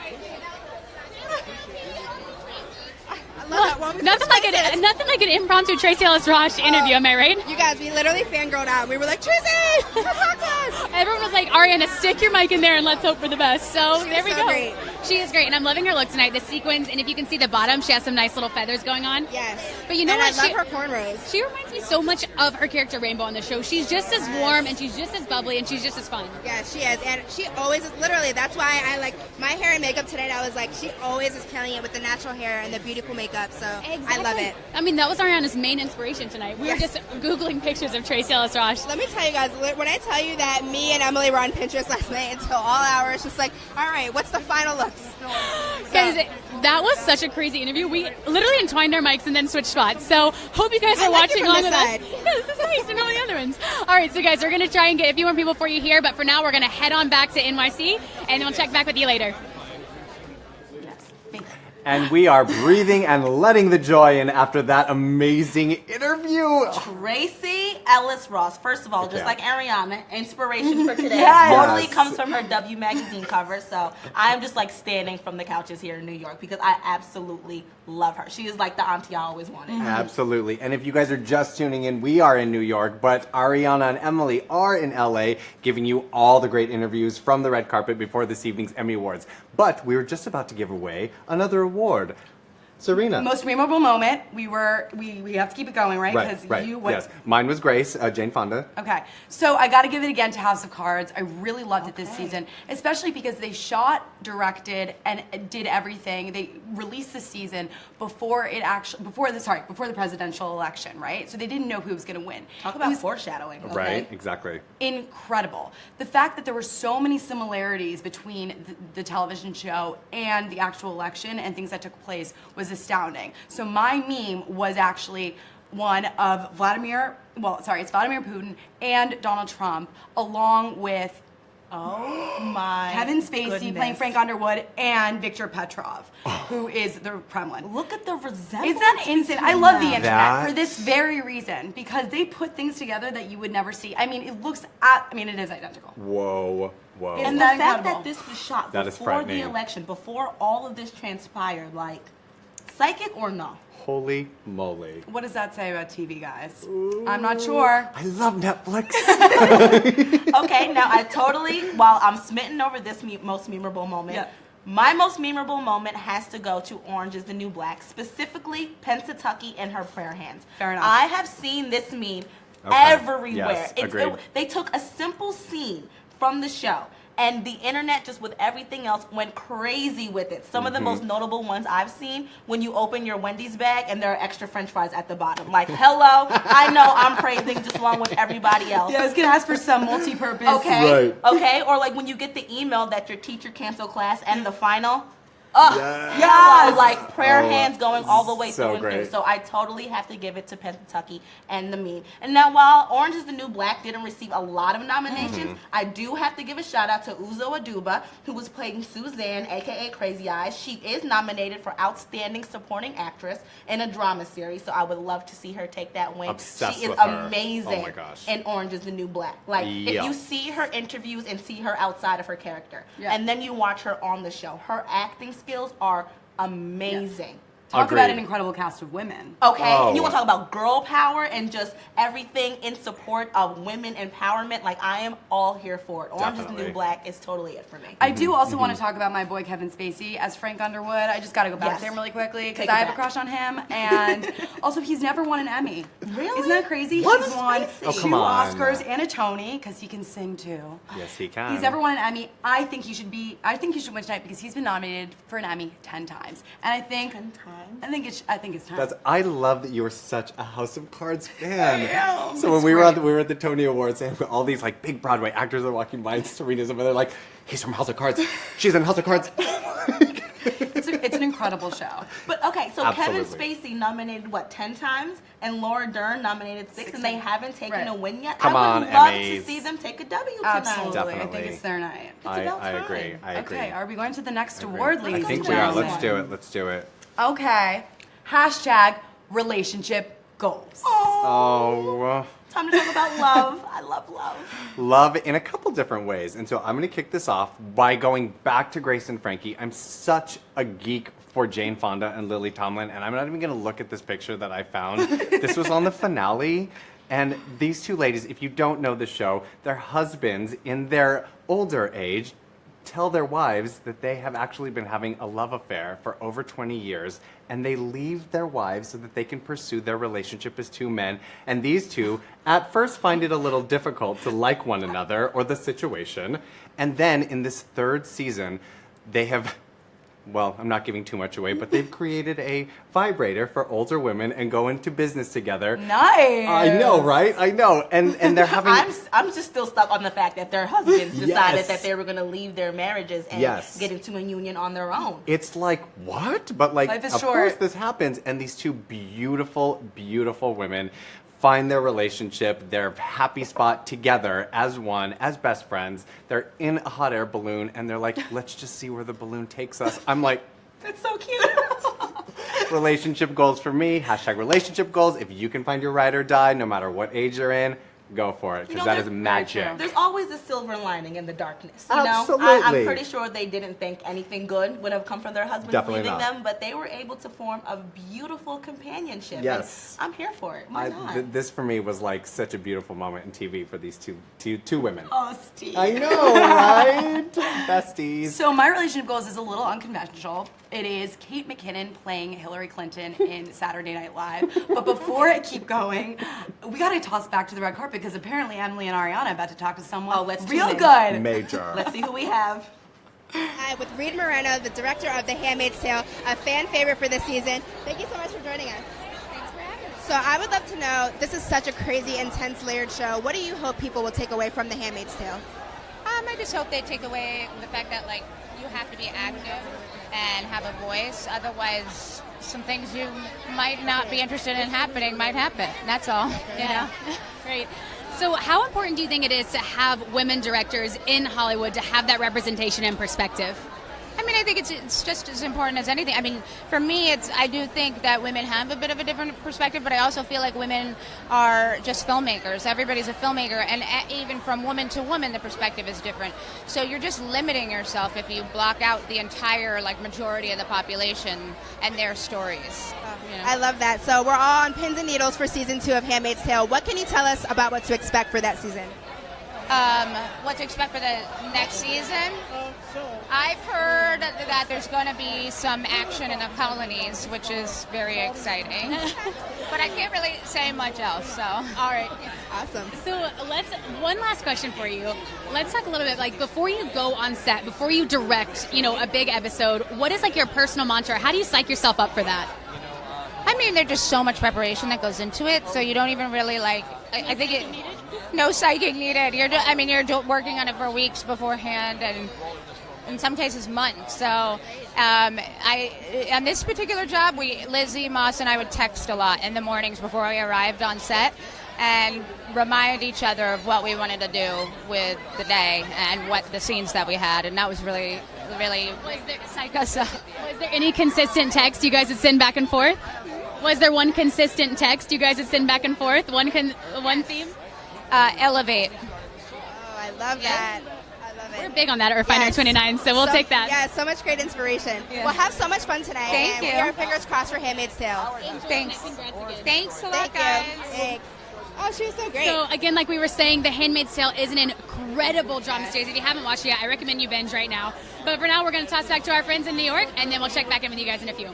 Nothing like an impromptu Tracee Ellis Ross interview, am I right? You guys, we literally fangirled out. We were like, Tracee, come talk to us. Everyone was like, Ariana, stick your mic in there and let's hope for the best. So there we go. Great. She is great, and I'm loving her look tonight. The sequins, and if you can see the bottom, she has some nice little feathers going on. Yes. But you know what? I love her cornrows. She reminds me so much of her character Rainbow on the show. She's just as warm, and she's just as bubbly, and she's just as fun. Yeah, she is, and she always is. Literally, that's why I like my hair and makeup tonight. I was like, she always is killing it with the natural hair and the beautiful makeup. So exactly. I love it. I mean, that was Ariana's main inspiration tonight. We were just Googling pictures of Tracee Ellis Ross. Let me tell you guys, when I tell you that me and Emily were on Pinterest last night until all hours, just like, all right, what's the final looks? Guys, that was such a crazy interview. We literally entwined our mics and then switched spots. So hope you guys are watching along with us. Yeah, this is nice and all the other ones. All right, so guys, we're going to try and get a few more people for you here, but for now, we're going to head on back to NYC, and we'll check back with you later. And we are breathing and letting the joy in after that amazing interview. Tracee Ellis Ross. First of all, just Yeah. like Ariana, inspiration for today Yes. totally comes from her W magazine cover. So I am just like standing from the couches here in New York because I absolutely love her. She is like the auntie I always wanted. Absolutely. And if you guys are just tuning in, we are in New York, but Ariana and Emily are in LA, giving you all the great interviews from the red carpet before this evening's Emmy Awards. But we were just about to give away another award. Serena. Most memorable moment. We have to keep it going, right? Right. You went. Yes. Mine was Grace, Jane Fonda. Okay, so I got to give it again to House of Cards. I really loved it this season, especially because they shot, directed, and did everything. They released the season before the presidential election, right? So they didn't know who was going to win. Talk about foreshadowing. Okay? Right, exactly. Incredible. The fact that there were so many similarities between the television show and the actual election and things that took place was astounding. So my meme was actually one of Vladimir Putin and Donald Trump, along with Oh my Kevin Spacey goodness. playing Frank Underwood and Viktor Petrov, who is the Kremlin. Look at the resemblance. Isn't that insane? I love the internet That- for this very reason, because they put things together that you would never see. I mean, it is identical. Whoa. Isn't And the that fact incredible? that this was shot That is before the frightening. election, before all of this transpired, like, psychic or no? Holy moly. What does that say about TV, guys? I'm not sure. I love Netflix. Okay, now while I'm smitten over this most memorable moment, Yep. my most memorable moment has to go to Orange is the New Black, specifically Pennsatucky and her prayer hands. Fair enough. I have seen this meme Okay. everywhere. Yes, agreed. They took a simple scene from the show, and the internet, just with everything else, went crazy with it. Some of the most notable ones I've seen, when you open your Wendy's bag and there are extra french fries at the bottom. Like, hello, I know I'm praising just along with everybody else. Yeah, I was gonna ask for some multi-purpose. Okay. Right. Okay. Or like when you get the email that your teacher canceled class and the final. Yes. Like prayer Oh, hands going all the way so through and great. through. So I totally have to give it to Pennsatucky and the meme. And now while Orange is the New Black didn't receive a lot of nominations, I do have to give a shout out to Uzo Aduba, who was playing Suzanne, aka Crazy Eyes. She is nominated for Outstanding Supporting Actress in a drama series. So I would love to see her take that win. Obsessed she is with her. amazing Oh my gosh. in Orange is the New Black. Like Yeah. if you see her interviews and see her outside of her character, Yeah. and then you watch her on the show, her acting skills are amazing. Talk about an Agreed. incredible cast of women. Okay, Oh. and you want to talk about girl power and just everything in support of women empowerment. Like, I am all here for it. Orange is the Definitely. New Black is totally it for me. I do also want to talk about my boy Kevin Spacey as Frank Underwood. I just got to go back Yes. to him really quickly because Take it I have a back. crush on him, and also he's never won an Emmy. Really? Isn't that crazy? What? He's won Oh, two come on. Oscars and a Tony because he can sing too. Yes, he can. He's never won an Emmy. I think he should win tonight because he's been nominated for an Emmy 10 times, and I think 10 times? I think it's time. I love that you are such a House of Cards fan. am. So when It's we great. were at the Tony Awards, and all these like big Broadway actors are walking by, and Serena's over there like, he's from House of Cards. She's in House of Cards. It's an incredible show. But okay, so Absolutely. Kevin Spacey nominated 10 times, and Laura Dern nominated 6, and they haven't taken Right. a win yet. Come I on, would love Emmys. to see them take a W tonight. Absolutely, I Definitely. think it's their night. I about agree. time. I agree. Okay, are we going to the next I agree. award, I ladies think and we are. gentlemen? Let's do it. Okay. Hashtag relationship goals. Oh, Time to talk about love. I love love. love in a couple different ways. And so I'm going to kick this off by going back to Grace and Frankie. I'm such a geek for Jane Fonda and Lily Tomlin, and I'm not even going to look at this picture that I found. This was on the finale. And these two ladies, if you don't know the show, their husbands in their older age tell their wives that they have actually been having a love affair for over 20 years, and they leave their wives so that they can pursue their relationship as two men. And these two, at first, find it a little difficult to like one another or the situation. And then in this third season, they have, well, I'm not giving too much away, but they've created a vibrator for older women and go into business together. Nice. I know, right? I know. And they're having... I'm just still stuck on the fact that their husbands decided Yes. that they were going to leave their marriages and Yes. get into a union on their own. It's like, what? But like, Life is of short. course this happens. And these two beautiful, beautiful women find their relationship, their happy spot together as one, as best friends. They're in a hot air balloon and they're like, let's just see where the balloon takes us. I'm like, That's so cute. relationship goals for me. Hashtag relationship goals. If you can find your ride or die, no matter what age you're in, go for it, because that is magic. There's always a silver lining in the darkness. You Absolutely. know, I'm pretty sure they didn't think anything good would have come from their husbands leaving them, but they were able to form a beautiful companionship. Yes. And I'm here for it. Why not? This for me was like such a beautiful moment in TV for these two women. Oh, Steve. I know, right? Besties. So my relationship goals is a little unconventional. It is Kate McKinnon playing Hillary Clinton in Saturday Night Live. But before I keep going, we got to toss back to the red carpet because apparently Emily and Ariana are about to talk to someone real good. Major. Let's see who we have. With Reed Moreno, the director of The Handmaid's Tale, a fan favorite for this season. Thank you so much for joining us. Thanks for having us. So I would love to know, this is such a crazy, intense, layered show. What do you hope people will take away from The Handmaid's Tale? I just hope they take away the fact that, like, you have to be active and have a voice. Otherwise, some things you might not be interested in happening might happen. That's all. You know? Great. So how important do you think it is to have women directors in Hollywood to have that representation and perspective? I mean, I think it's just as important as anything. I mean, for me, I do think that women have a bit of a different perspective, but I also feel like women are just filmmakers. Everybody's a filmmaker, and even from woman to woman, the perspective is different. So you're just limiting yourself if you block out the entire, like, majority of the population and their stories. You know? I love that. So we're all on pins and needles for season 2 of Handmaid's Tale. What can you tell us about what to expect for that season? What to expect for the next season? I've heard that there's going to be some action in the colonies, which is very exciting. But I can't really say much else, so. All right. Awesome. So one last question for you. Let's talk a little bit, like, before you go on set, before you direct, a big episode, what is, like, your personal mantra? How do you psych yourself up for that? I mean, there's just so much preparation that goes into it, so you don't even really, like, I think it, no psychic needed. You're working on it for weeks beforehand, and in some cases months. So on this particular job, Lizzie, Moss, and I would text a lot in the mornings before we arrived on set and remind each other of what we wanted to do with the day and what the scenes that we had, and that was really psych us up. Was there any consistent text you guys would send back and forth? Was there one consistent text you guys would send back and forth? One theme? Elevate. Oh, I love that. I love it. We're big on that at Refinery 29, so we'll take that. Yeah, so much great inspiration. Yeah. We'll have so much fun tonight. Thank you. We are fingers crossed for Handmaid's Tale. Thanks. Thanks a lot, Thank guys. you. Thanks. Oh, she was so great. So again, like we were saying, The Handmaid's Tale is an incredible drama series. If you haven't watched it yet, I recommend you binge right now. But for now, we're going to toss back to our friends in New York, and then we'll check back in with you guys in a few.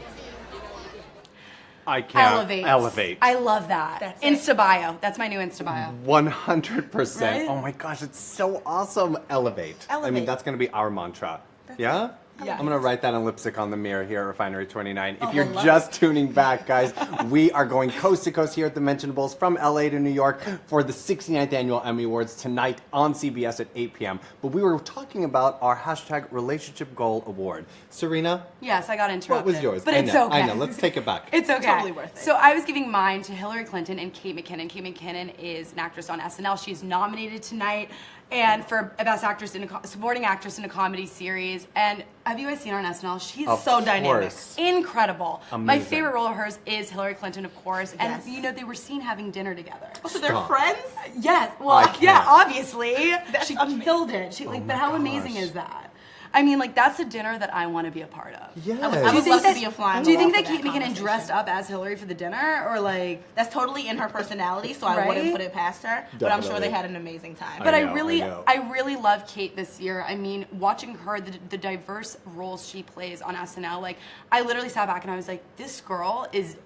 I can't. Elevate. I love that. That's Insta bio. That's my new Insta bio. 100%. Right? Oh my gosh, it's so awesome. Elevate. I mean, that's going to be our mantra. Yeah? Yes. I'm going to write that in lipstick on the mirror here at Refinery 29. If you're just tuning back, guys, we are going coast to coast here at the Mentionables from LA to New York for the 69th Annual Emmy Awards tonight on CBS at 8 p.m. But we were talking about our hashtag Relationship Goal Award. Serena? Yes, I got interrupted. What was yours? But it's okay. okay. I know. Let's take it back. It's okay. Totally worth it. So I was giving mine to Hillary Clinton and Kate McKinnon. Kate McKinnon is an actress on SNL. She's nominated tonight and for Best Actress in Supporting Actress in a Comedy Series. And have you guys seen her on SNL? She's so dynamic. Incredible. Amazing. My favorite role of hers is Hillary Clinton, of course. Yes. And they were seen having dinner together. Oh, so they're friends? Yes. Well, yeah, obviously. She amazing. killed it. But how amazing is that? I mean, like, that's a dinner that I want to be a part of. Yes. I would love to be a fly on Do you the think wall that for Kate McKinnon conversation. dressed up as Hillary for the dinner, or like? That's totally in her personality, so I wouldn't put it past her. But I'm sure they had an amazing time. But I I know. really love Kate this year. I mean, watching her, the diverse roles she plays on SNL, like, I literally sat back and I was like, this girl is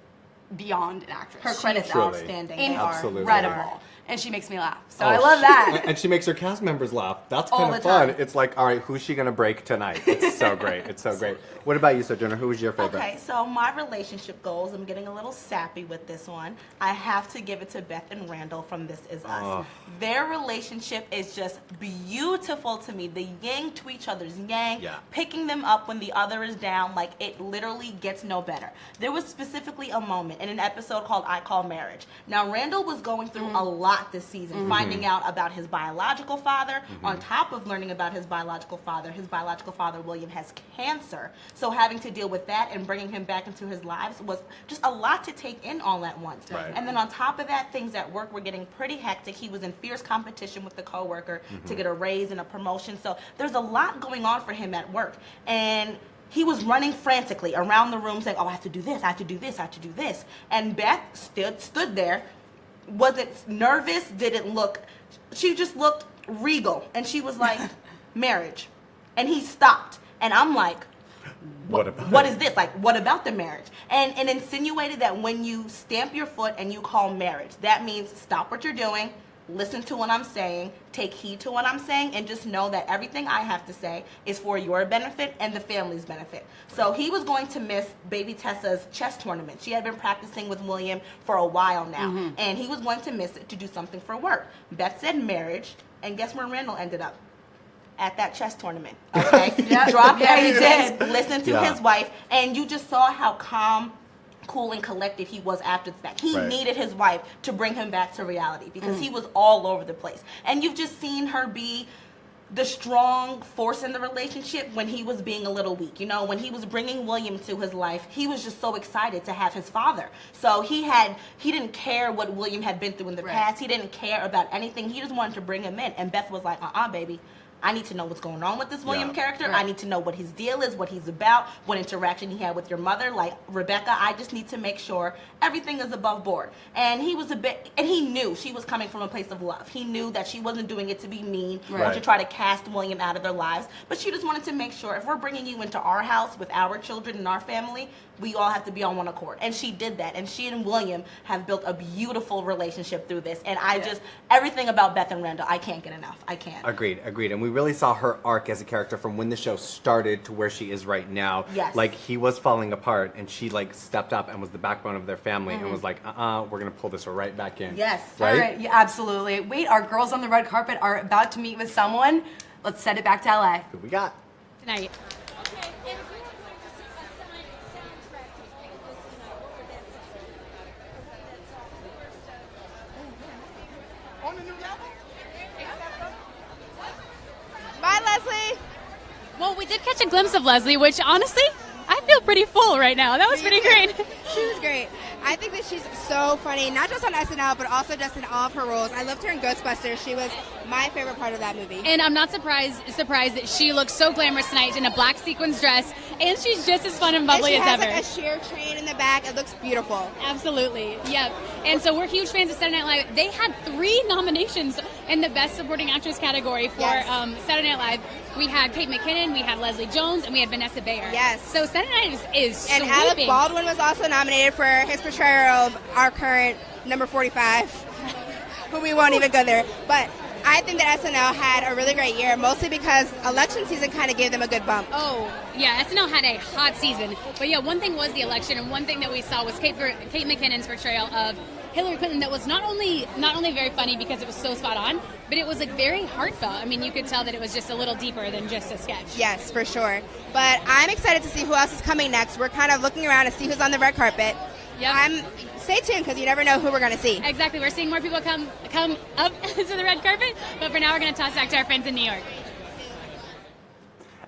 beyond an actress. Her credits are outstanding. They are incredible. And she makes me laugh. So I love that. And she makes her cast members laugh. That's All kind the of fun. time. It's like, all right, who's she going to break tonight? It's so great. It's so great. What about you, Sojourner? Who was your favorite? Okay, so my relationship goals, I'm getting a little sappy with this one. I have to give it to Beth and Randall from This Is Us. Their relationship is just beautiful to me. The yang to each other's yang, picking them up when the other is down, like, it literally gets no better. There was specifically a moment in an episode called I Call Marriage. Now, Randall was going through a lot this season, finding out about his biological father. On top of learning about his biological father, William, has cancer. So having to deal with that and bringing him back into his lives was just a lot to take in all at once. Right. And then on top of that, things at work were getting pretty hectic. He was in fierce competition with the coworker to get a raise and a promotion. So there's a lot going on for him at work. And he was running frantically around the room saying, oh, I have to do this, I have to do this, I have to do this. And Beth stood there, wasn't nervous, she just looked regal. And she was like, marriage. And he stopped. And I'm like, what is this? Like, what about the marriage? And insinuated that when you stamp your foot and you call marriage, that means stop what you're doing, listen to what I'm saying, take heed to what I'm saying, and just know that everything I have to say is for your benefit and the family's benefit. So he was going to miss baby Tessa's chess tournament. She had been practicing with William for a while now, and he was going to miss it to do something for work. Beth said marriage, and guess where Randall ended up? At that chess tournament, okay? Dropped everything, listened to his wife, and you just saw how calm, cool, and collected he was after the fact. He needed his wife to bring him back to reality because he was all over the place. And you've just seen her be the strong force in the relationship when he was being a little weak. You know, when he was bringing William to his life, he was just so excited to have his father. So he didn't care what William had been through in the past. He didn't care about anything. He just wanted to bring him in. And Beth was like, baby. I need to know what's going on with this William character. I need to know what his deal is, what he's about, what interaction he had with your mother, like Rebecca. I just need to make sure everything is above board. And he was and he knew she was coming from a place of love. He knew that she wasn't doing it to be mean or to try to cast William out of their lives. But she just wanted to make sure if we're bringing you into our house with our children and our family, we all have to be on one accord. And she did that. And she and William have built a beautiful relationship through this. And everything about Beth and Randall, I can't get enough. I can't. Agreed. And we really saw her arc as a character from when the show started to where she is right now. Yes. Like, he was falling apart, and she, like, stepped up and was the backbone of their family and was like, we're going to pull this right back in. Yes. Right? All right. Yeah, absolutely. Wait, our girls on the red carpet are about to meet with someone. Let's send it back to LA. Who we got? Tonight. Okay, and if you were going to see a soundtrack to this, what would that sound? On the new level? Bye, Leslie. Well, we did catch a glimpse of Leslie, which honestly, I feel pretty full right now. That was pretty great. She was great. I think that she's so funny, not just on SNL, but also just in all of her roles. I loved her in Ghostbusters. She was my favorite part of that movie. And I'm not surprised that she looks so glamorous tonight in a black sequins dress, and she's just as fun and bubbly as ever. She has like a sheer train in the back. It looks beautiful. Absolutely. Yep. And so we're huge fans of Saturday Night Live. They had 3 nominations in the Best Supporting Actress category for Saturday Night Live. We had Kate McKinnon, we had Leslie Jones, and we had Vanessa Bayer. Yes. So Saturday Night is and sweeping. Alec Baldwin was also nominated for his portrayal of our current number 45, who we won't even go there. But I think that SNL had a really great year, mostly because election season kind of gave them a good bump. Oh, yeah, SNL had a hot season. But yeah, one thing was the election, and one thing that we saw was Kate McKinnon's portrayal of Hillary Clinton that was not only very funny because it was so spot on, but it was like very heartfelt. I mean, you could tell that it was just a little deeper than just a sketch. Yes, for sure. But I'm excited to see who else is coming next. We're kind of looking around to see who's on the red carpet. Yep. Stay tuned because you never know who we're going to see. Exactly. We're seeing more people come up to the red carpet, but for now we're going to toss back to our friends in New York.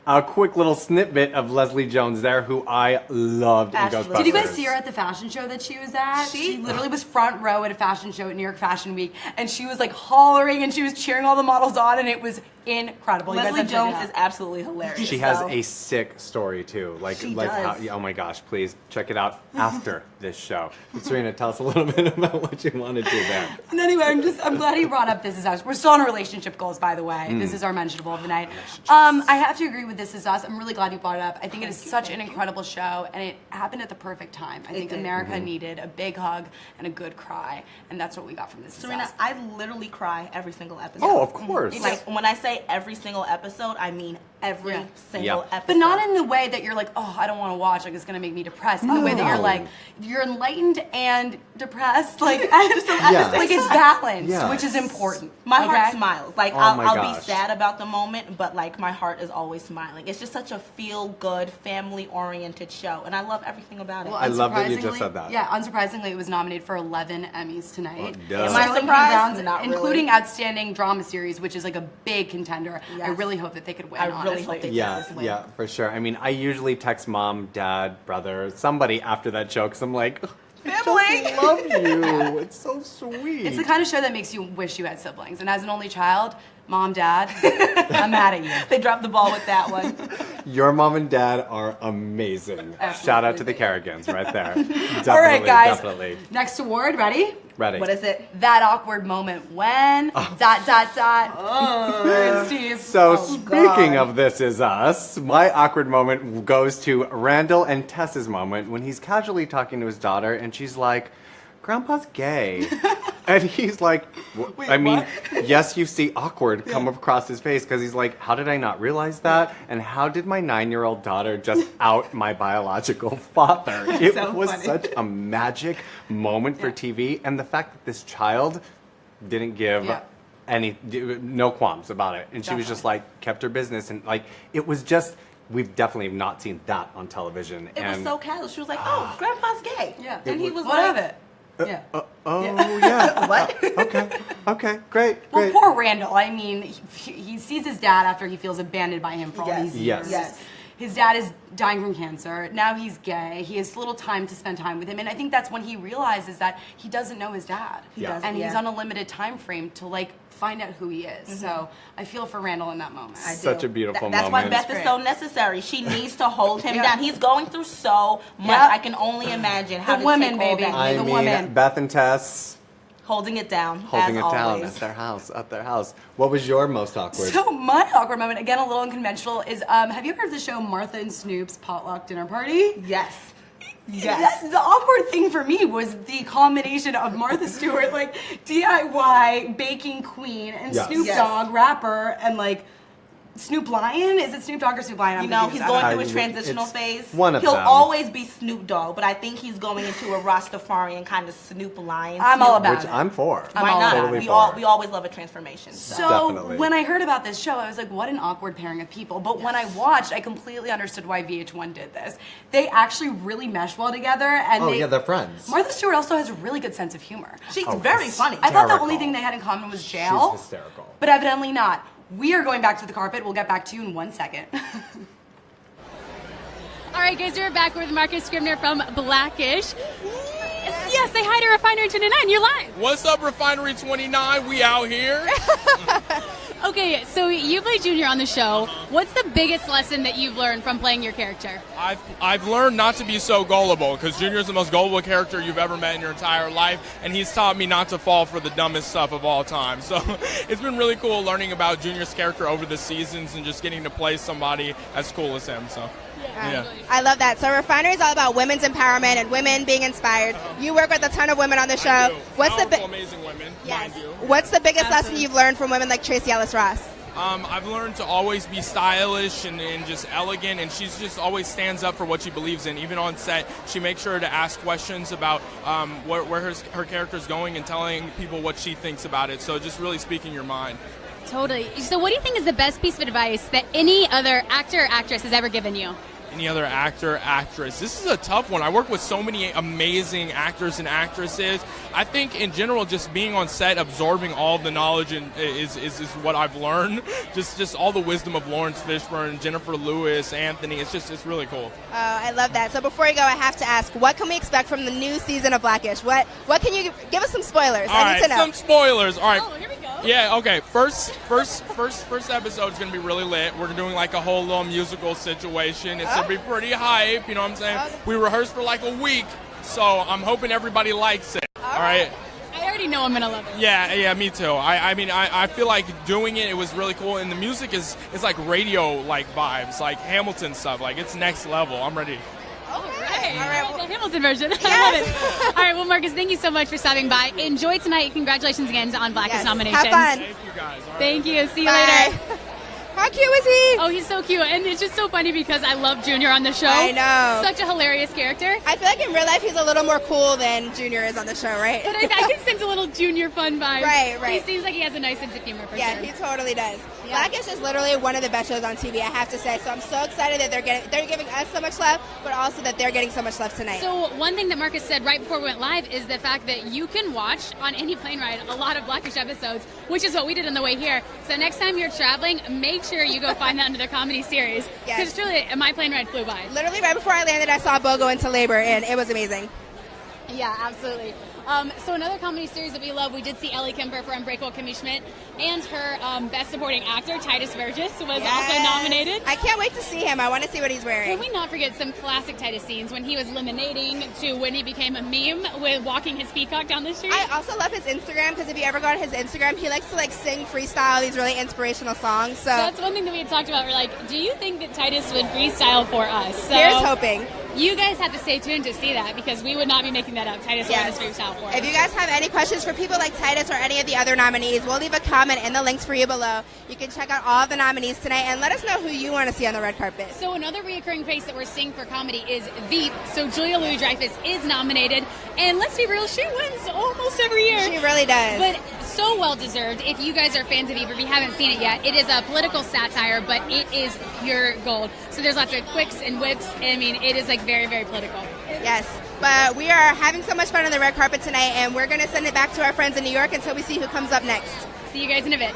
A quick little snippet of Leslie Jones there, who I loved in Ghostbusters. Did you guys see her at the fashion show that she was at? She literally was front row at a fashion show at New York Fashion Week, and she was like hollering and she was cheering all the models on, and it was incredible. Leslie Jones is absolutely hilarious. She has a sick story too. She does. Oh my gosh, please check it out after this show. Serena, tell us a little bit about what you want to do there. And anyway, I'm glad he brought up This Is Us. We're still on relationship goals, by the way. This is our mentionable of the night. I have to agree with This Is Us. I'm really glad you brought it up. I think it is such an incredible show, and it happened at the perfect time. I think America needed a big hug and a good cry, and that's what we got from This Is Us. Serena, I literally cry every single episode. Oh, of course. Like, when I say every single episode, I mean every single episode. But not in the way that you're like, oh, I don't want to watch, like it's going to make me depressed. In the way that you're like, you're enlightened and depressed. Like, like it's balanced, which is important. My heart smiles. Like, I'll be sad about the moment, but like my heart is always smiling. It's just such a feel-good, family-oriented show, and I love everything about it. Well, I love that you just said that. Yeah, unsurprisingly, it was nominated for 11 Emmys tonight. Am I surprised? Including Outstanding Drama Series, which is like a big contender. I really hope that they could win. I really hope they can. Yeah, for sure. I mean, I usually text mom, dad, brother, somebody after that show because I'm like, I love you. It's so sweet. It's the kind of show that makes you wish you had siblings. And as an only child, mom, dad, I'm mad at you. They dropped the ball with that one. Your mom and dad are amazing. Shout out to the Kerrigans right there. Definitely, all right, guys. Definitely. Next award, ready? Ready. What is it? That awkward moment when ... Steve. So speaking of This Is Us, my awkward moment goes to Randall and Tess's moment when he's casually talking to his daughter and she's like, Grandpa's gay. And he's like, yes, you see awkward come across his face because he's like, how did I not realize that? And how did my 9-year-old daughter just out my biological father? It was such a magic moment for TV. And the fact that this child didn't give no qualms about it. And she was just like, kept her business. And like, it was just, we've definitely not seen that on television. It was so casual. She was like, oh, Grandpa's gay. Yeah. And he was what like, of it? What? Okay, great. Well, poor Randall. I mean, he sees his dad after he feels abandoned by him for all these years. Yes. His dad is dying from cancer. Now he's gay. He has little time to spend time with him. And I think that's when he realizes that he doesn't know his dad. And he's on a limited time frame to like find out who he is. So I feel for Randall in that moment. Such a beautiful That's moment. why Beth is so necessary. She needs to hold him down. He's going through so much. I can only imagine how the woman, take all baby. that. I mean, Beth and Tess holding it down. Holding as it always. down at their house. What was your most awkward? So my awkward moment, again a little unconventional, is have you ever heard of the show Martha and Snoop's Potluck Dinner Party? Yes. The awkward thing for me was the combination of Martha Stewart, like DIY baking queen, and Snoop Dogg rapper, and like Snoop Lion? Is it Snoop Dogg or Snoop Lion? You know, he's going through a transitional phase. One of He'll them. always be Snoop Dogg, but I think he's going into a Rastafarian kind of Snoop Lion. I'm all about Which it. I'm for. Why not? Totally We for. always love a transformation. So Definitely. when I heard about this show, I was like, what an awkward pairing of people. But when I watched, I completely understood why VH1 did this. They actually really mesh well together. And they're friends. Martha Stewart also has a really good sense of humor. She's very funny. I thought the only thing they had in common was jail. She's hysterical. But evidently not. We are going back to the carpet. We'll get back to you in 1 second. All right, guys, we're back with Marcus Scribner from Blackish. Yes, say hi to Refinery 29. You're live. What's up, Refinery 29? We out here. Okay, so you play Junior on the show. What's the biggest lesson that you've learned from playing your character? I've learned not to be so gullible, because Junior's the most gullible character you've ever met in your entire life, and he's taught me not to fall for the dumbest stuff of all time. So it's been really cool learning about Junior's character over the seasons and just getting to play somebody as cool as him. So. Yeah. I love that. So Refinery is all about women's empowerment and women being inspired. You work with a ton of women on the show. What's amazing women, mind you. What's the biggest lesson you've learned from women like Tracy Ellis Ross? I've learned to always be stylish and just elegant, and she's just always stands up for what she believes in. Even on set, she makes sure to ask questions about where her character's going and telling people what she thinks about it. So just really speaking your mind. Totally. So what do you think is the best piece of advice that any other actor or actress has ever given you? Any other actor, actress? This is a tough one. I work with so many amazing actors and actresses. I think in general, just being on set, absorbing all the knowledge is what I've learned. Just all the wisdom of Lawrence Fishburne, Jennifer Lewis, Anthony. It's really cool. Oh, I love that. So before you go, I have to ask, what can we expect from the new season of Blackish? What can you give us some spoilers? All I need to know. Some spoilers. All right. Oh, here we go. Yeah, okay. First episode is going to be really lit. We're doing like a whole little musical situation. It's going to be pretty hype, you know what I'm saying? We rehearsed for like a week, so I'm hoping everybody likes it. All right. I already know I'm going to love it. Yeah, me too. I mean, I feel like doing it was really cool, and the music is like radio-like vibes, like Hamilton stuff. Like, it's next level. I'm ready. All right. The Hamilton version. Yes. I love it. All right, well, Marcus, thank you so much for stopping by. Enjoy tonight. Congratulations again on Blackish nomination. Have fun. Thank you, guys. Thank you. See you later. How cute is he? Oh, he's so cute. And it's just so funny because I love Junior on the show. I know. Such a hilarious character. I feel like in real life he's a little more cool than Junior is on the show, right? But I can sense a little Junior fun vibe. Right. He seems like he has a nice sense of humor for yeah, sure. he totally does. Black is just literally one of the best shows on TV, I have to say. So I'm so excited that they're giving us so much love, but also that they're getting so much love tonight. So one thing that Marcus said right before we went live is the fact that you can watch on any plane ride a lot of Blackish episodes, which is what we did on the way here. So next time you're traveling, make sure you go find that under the comedy series. Because truly, my plane ride flew by. Literally right before I landed, I saw Bo go into labor, and it was amazing. Yeah, absolutely. So another comedy series that we love, we did see Ellie Kemper for Unbreakable Kimmy Schmidt, and her Best Supporting Actor, Titus Burgess, was also nominated. I can't wait to see him. I want to see what he's wearing. Can we not forget some classic Titus scenes when he was lemonading to when he became a meme with walking his peacock down the street? I also love his Instagram, because if you ever go to his Instagram, he likes to sing freestyle these really inspirational songs. So that's one thing that we had talked about. We're like, do you think that Titus would freestyle for us? So here's hoping. You guys have to stay tuned to see that, because we would not be making that up. Titus would just freestyle for us. If you guys have any questions for people like Titus or any of the other nominees, we'll leave a comment in the links for you below. You can check out all of the nominees tonight and let us know who you want to see on the red carpet. So another reoccurring face that we're seeing for comedy is Veep. So Julia Louis-Dreyfus is nominated, and let's be real, she wins almost every year. She really does. But so well deserved. If you guys are fans of Veep, or if you haven't seen it yet, it is a political satire, but it is pure gold. So there's lots of quicks and whips. I mean, it is very, very political. Yes, but we are having so much fun on the red carpet tonight, and we're going to send it back to our friends in New York until we see who comes up next. See you guys in a bit.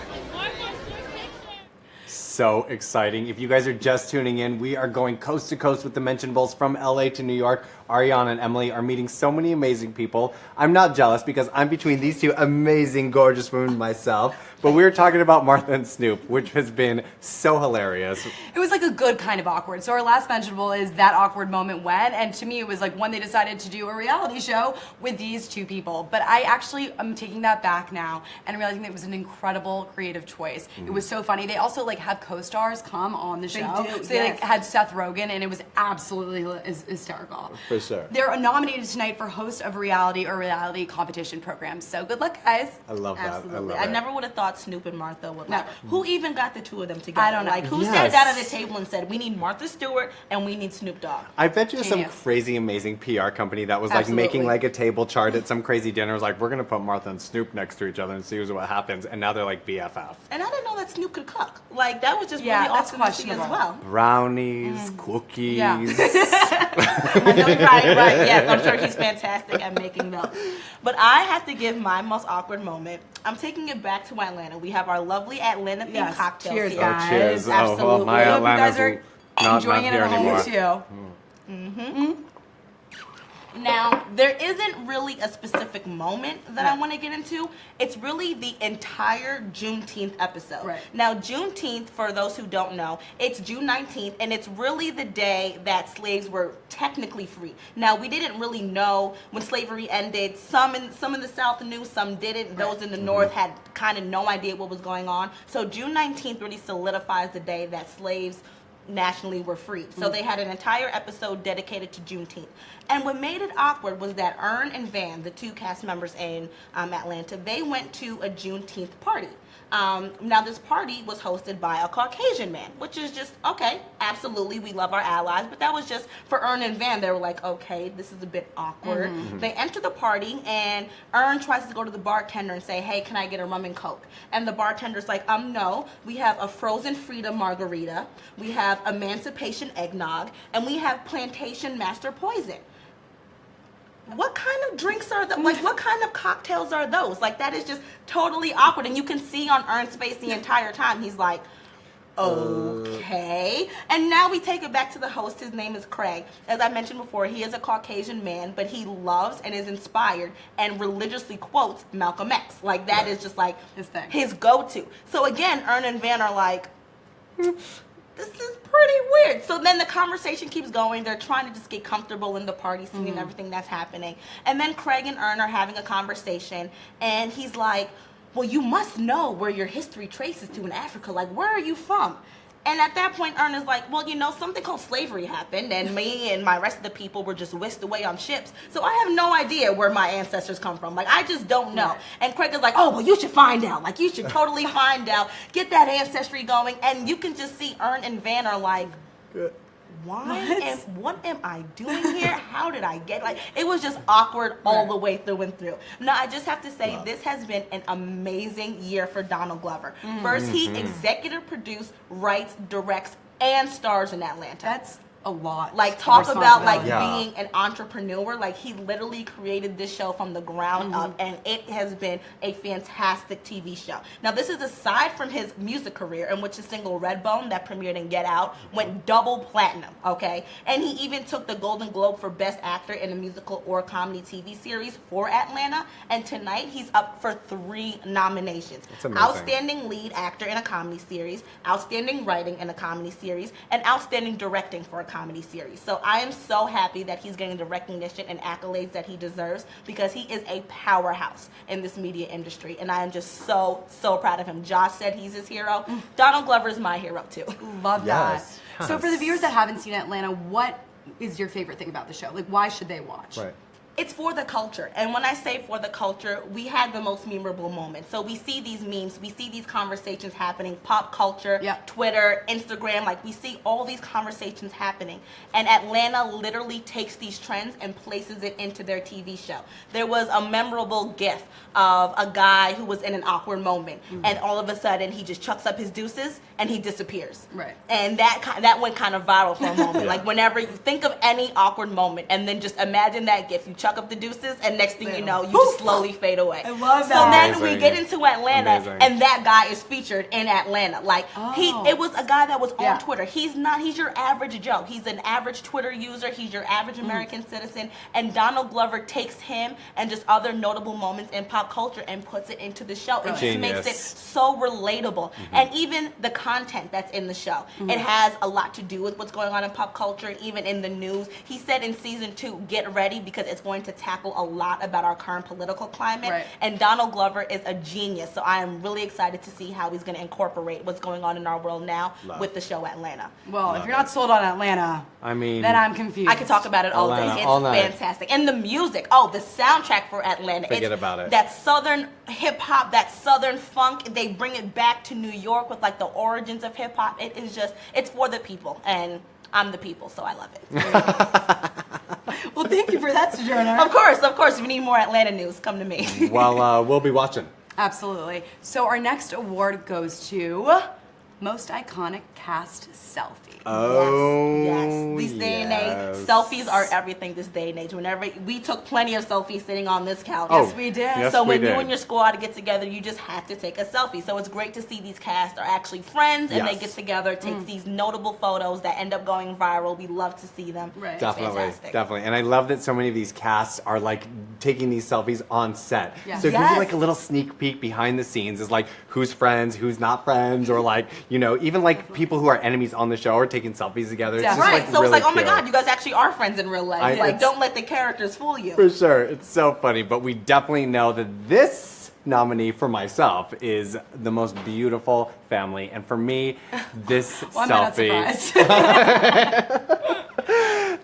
So exciting. If you guys are just tuning in, we are going coast to coast with the Mention Bowls from LA to New York. Ariana and Emily are meeting so many amazing people. I'm not jealous because I'm between these two amazing, gorgeous women myself. But we were talking about Martha and Snoop, which has been so hilarious. It was like a good kind of awkward. So our last mentionable is that awkward moment when, and to me it was like when they decided to do a reality show with these two people. But I actually am taking that back now and realizing that it was an incredible creative choice. It was so funny. They also have co-stars come on the show. They do, so they had Seth Rogen, and it was absolutely hysterical. For sure. They're nominated tonight for host of reality or reality competition programs. So good luck, guys. I love that. Absolutely. I love I never would have thought Snoop and Martha would Who even got the two of them together? I don't know. Who sat down at the table and said, we need Martha Stewart and we need Snoop Dogg? I bet you some crazy, amazing PR company that was making a table chart at some crazy dinner was like, we're going to put Martha and Snoop next to each other and see what happens. And now they're like BFF. And I didn't know that Snoop could cook. That was just really that's awesome to see as well. Brownies, cookies. Yeah. I know, right. Yes, I'm sure he's fantastic at making those. But I have to give my most awkward moment. I'm taking it back to Atlanta. We have our lovely Atlanta themed cocktails cheers, here. guys. Cheers. Absolutely. Oh, well, my Atlanta's not enjoying it here at home anymore. too. Now, there isn't really a specific moment that I want to get into. It's really the entire Juneteenth episode. Right. Now, Juneteenth, for those who don't know, it's June 19th, and it's really the day that slaves were technically free. Now, we didn't really know when slavery ended. Some in the South knew, some didn't. Those in the North had kind of no idea what was going on. So June 19th really solidifies the day that slaves nationally were free. So they had an entire episode dedicated to Juneteenth. And what made it awkward was that Ern and Van, the two cast members in Atlanta, they went to a Juneteenth party. Now this party was hosted by a Caucasian man, which is just, okay, absolutely, we love our allies, but that was just, for Ern and Van, they were like, okay, this is a bit awkward. They enter the party, and Ern tries to go to the bartender and say, hey, can I get a rum and coke? And the bartender's like, no, we have a frozen freedom margarita, we have emancipation eggnog, and we have plantation master poison. What kind of drinks are those? What kind of cocktails are those? That is just totally awkward. And you can see on Ern's face the entire time, he's like, okay. And now we take it back to the host. His name is Craig. As I mentioned before, he is a Caucasian man, but he loves and is inspired and religiously quotes Malcolm X. That is just his thing, his go-to. So again, Ern and Van are like, this is pretty weird. So then the conversation keeps going. They're trying to just get comfortable in the party scene and everything that's happening. And then Craig and Ern are having a conversation, and he's like, well, you must know where your history traces to in Africa. Where are you from? And at that point, Ern is like, well, you know, something called slavery happened, and me and my rest of the people were just whisked away on ships. So I have no idea where my ancestors come from. Like, I just don't know. And Craig is like, oh, well, you should find out. Like, you should totally find out. Get that ancestry going. And you can just see Ern and Van are like, what am I doing here? How did I get, like, it was just awkward all the way through and through. No, I just have to say, this has been an amazing year for Donald Glover. First, he executive produced, writes, directs, and stars in Atlanta. That's a lot. Like, talk about like being an entrepreneur. Like, he literally created this show from the ground up, and it has been a fantastic TV show. Now, this is aside from his music career, in which his single Redbone that premiered in Get Out went double platinum, okay? And he even took the Golden Globe for Best Actor in a Musical or Comedy TV Series for Atlanta, and tonight he's up for 3 nominations. That's amazing. Outstanding Lead Actor in a Comedy Series, Outstanding Writing in a Comedy Series, and Outstanding Directing for a Comedy Series. So I am so happy that he's getting the recognition and accolades that he deserves, because he is a powerhouse in this media industry, and I am just so proud of him. Josh said he's his hero. Donald Glover is my hero too. Love that. Yes. So for the viewers that haven't seen Atlanta, what is your favorite thing about the show? Like, why should they watch? Right. It's for the culture. And when I say for the culture, we had the most memorable moments. So we see these memes, we see these conversations happening, pop culture, Twitter, Instagram, like we see all these conversations happening. And Atlanta literally takes these trends and places it into their TV show. There was a memorable gif of a guy who was in an awkward moment, and all of a sudden he just chucks up his deuces and he disappears. Right. And that went kind of viral for a moment. Like, whenever you think of any awkward moment, and then just imagine that gif. You chuck up the deuces, and next thing you know, you just slowly fade away. I love that. So then we get into Atlanta, and that guy is featured in Atlanta. Like, it was a guy that was on Twitter. He's your average Joe. He's an average Twitter user. He's your average American citizen. And Donald Glover takes him and just other notable moments in pop culture and puts it into the show. It just makes it so relatable. And even the content that's in the show, it has a lot to do with what's going on in pop culture, even in the news. He said in season 2, get ready, because it's going to tackle a lot about our current political climate. Right. And Donald Glover is a genius, so I am really excited to see how he's going to incorporate what's going on in our world now with the show Atlanta. Well, if you're not sold on Atlanta, I mean, then I'm confused. I could talk about it all day. It's fantastic. And the music, the soundtrack for Atlanta. Forget about it. That southern hip hop, that southern funk, they bring it back to New York with like the origins of hip hop. It is just, it's for the people, and I'm the people, so I love it. Well, thank you for that, Sojourner. Of course. If you need more Atlanta news, come to me. Well, we'll be watching. Absolutely. So our next award goes to Most Iconic Cast Selfie. Oh, yes. These day and age, selfies are everything this day and age. Whenever we took plenty of selfies sitting on this couch. Yes, we did. Yes, so when we did. you and your squad get together, you just have to take a selfie. So it's great to see these casts are actually friends, and they get together, take these notable photos that end up going viral. We love to see them. Right. Definitely. And I love that so many of these casts are like taking these selfies on set. Yes. So it gives you like a little sneak peek behind the scenes, is like who's friends, who's not friends, or like, you know, even like people who are enemies on the show are taking selfies together. It's just, right. like, So really it's like, oh my cute. God, you guys actually are friends in real life. Like, don't let the characters fool you. For sure. It's so funny. But we definitely know that this nominee for myself is the most beautiful family. And for me, this selfie,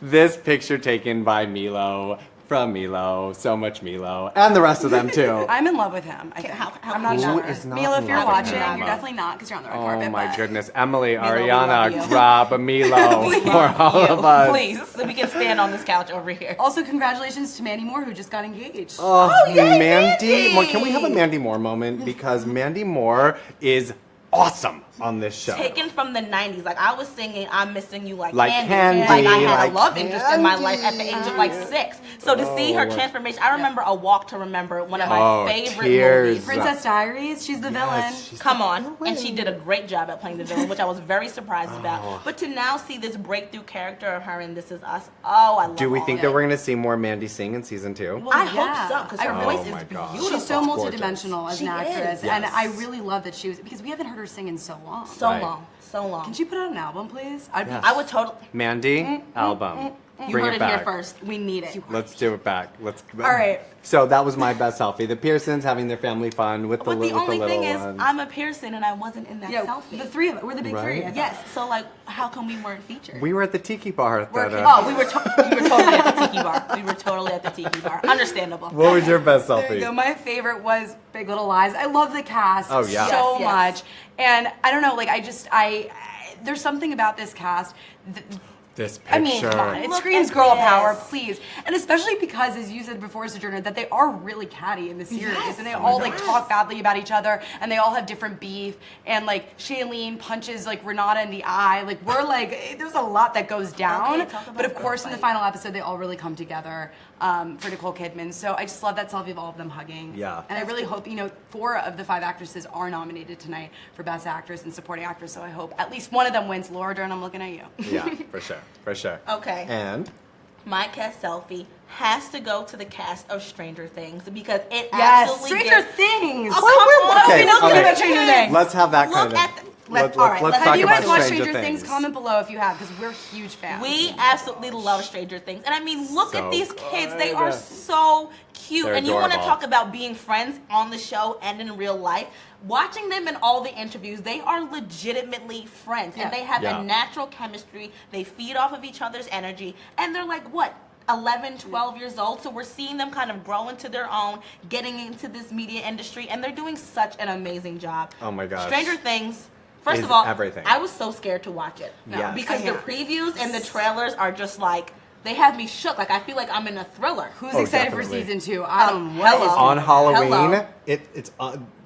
this picture taken by Milo, from Milo, so much Milo, and the rest of them too. I'm in love with him. I'm not sure. Milo, if you're watching, you're definitely not, because you're on the red carpet. Oh my but goodness. Emily, Ariana, grab a Milo for all of us. Please, so we can stand on this couch over here. Also, congratulations to Mandy Moore, who just got engaged. Oh, yay, Mandy Moore. Can we have a Mandy Moore moment? Because Mandy Moore is awesome on this show. Taken from the 90s. Like, I was singing I'm Missing You like Candy. Like, I had a love interest in my life at the age of like 6. So to see her transformation, I remember A Walk to Remember, one of my favorite movies. Princess Diaries, she's the villain. Come on. And she did a great job at playing the villain, which I was very surprised about. But to now see this breakthrough character of her in This Is Us, I love it. Do we think that we're going to see more Mandy sing in season 2? Well, I hope so, because her voice is beautiful. She's so multidimensional as an actress, and I really love that she was, because we haven't heard her sing in so long. So long. Can she put out an album, please? I would totally. Mandy, album. You Bring heard it it here back. first. We need it. Let's do it back. All right. So that was my best selfie. The Pearsons having their family fun with the, But the only little thing is, ones. I'm a Pearson and I wasn't in that selfie. The three of us. We're the big three. Right. Yes. So like, how come we weren't featured? We were at the tiki bar. At that, Oh, we were totally at the tiki bar. We were totally at the tiki bar. Understandable. What was your best There you selfie? go. My favorite was Big Little Lies. I love the cast Oh, yeah. so Yes. much. And I don't know, like, there's something about this cast. This picture. I mean, come on, it Look screams at girl this. power, please. And especially because, as you said before, Sojourner, that they are really catty in the series. Yes. And they all, like, talk badly about each other. And they all have different beef. And, like, Shailene punches, like, Renata in the eye. Like, we're, like, there's a lot that goes down. Okay, talk about but, of the course, in the fight. final episode, they all really come together for Nicole Kidman. So I just love that selfie of all of them hugging. Yeah. And I really hope, 4 of the 5 actresses are nominated tonight for Best Actress and Supporting Actress. So I hope at least one of them wins. Laura Dern, I'm looking at you. Yeah, for sure. For sure. Okay. And? My cast selfie has to go to the cast of Stranger Things because it Yes, absolutely Stranger gives- Things. Oh, come on. Okay, we know okay. about Stranger Things. Let's have that Look kind of. at the- Let's all right, talk Have you about guys watched Stranger Stranger Things. Comment below if you have, because we're huge fans. We absolutely love Stranger Things. And I mean, look So at these kids. They good. are so cute. They're and you want to adorable. talk about being friends on the show and in real life. Watching them in all the interviews, they are legitimately friends. Yeah. And they have Yeah. a natural chemistry. They feed off of each other's energy. And they're like, what? 11, 12 years old. So we're seeing them kind of grow into their own, getting into this media industry. And they're doing such an amazing job. Oh my gosh. Stranger Things. First Is of all, everything. I was so scared to watch it. Yes. Because Yeah. the previews and the trailers are just like, they have me shook. Like, I feel like I'm in a thriller. Who's Oh, excited definitely. for season 2? I don't know. hello. On Halloween, Hello. it's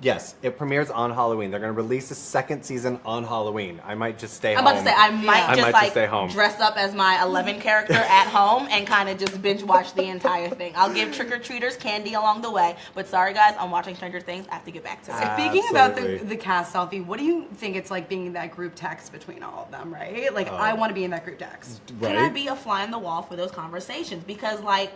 yes, it premieres on Halloween. They're going to release the second season on Halloween. I might just stay I'm home. about to say, I might I just might like just stay home. dress up as my 11 character at home and kind of just binge watch the entire thing. I'll give trick-or-treaters candy along the way. But sorry, guys, I'm watching Stranger Things. I have to get back to it. Speaking about Absolutely. the cast selfie, what do you think it's like being in that group text between all of them, right? Like, I want to be in that group text. Can I be a fly on the wall for those conversations? Because, like,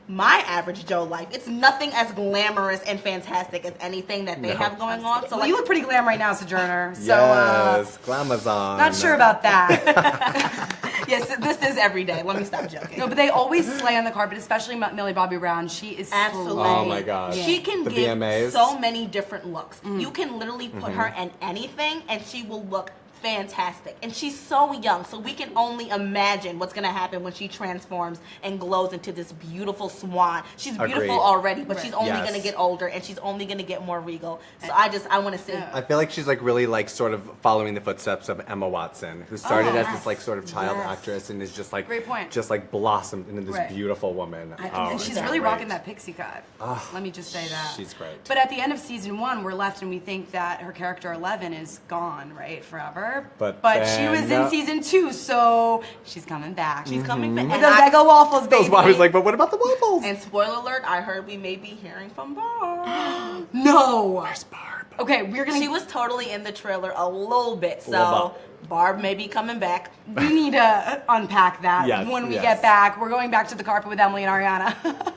my average Joe life, it's nothing as glamorous and fantastic as anything that they have going on. So, Well, like, you look pretty glam right now, Sojourner. So, Yes, Glamazon. not sure about that. yes, this is every day. Let me stop joking. No, but they always slay on the carpet, especially Millie Bobby Brown. She is Absolutely. slay. Oh my gosh. She can The give VMAs. so many different looks. You can literally put her in anything and she will look fantastic. And she's so young, so we can only imagine what's gonna happen when she transforms and glows into this beautiful swan. She's beautiful Agreed. already, but she's only Yes. gonna get older and she's only gonna get more regal. So I wanna see. I feel like she's like really like sort of following the footsteps of Emma Watson, who started as yes. this like sort of child Yes. actress and is just like Great point. just like blossomed into this Right. beautiful woman. Oh, And she's it's really great. rocking that pixie cut. Let me just say that. she's great. But at the end of season 1, we're left and we think that her character 11 is gone, right, forever. But she then- was in season 2, so she's coming back. She's coming back. With And those I- Eggo waffles, baby. Those I was like, but what about the waffles? and spoiler alert, I heard we may be hearing from Barb. No. Where's Barb? Okay, we're gonna. She was totally in the trailer a little bit, so Little Barb may be coming back. We need to unpack that Yes, when we yes. get back. We're going back to the carpet with Emily and Ariana.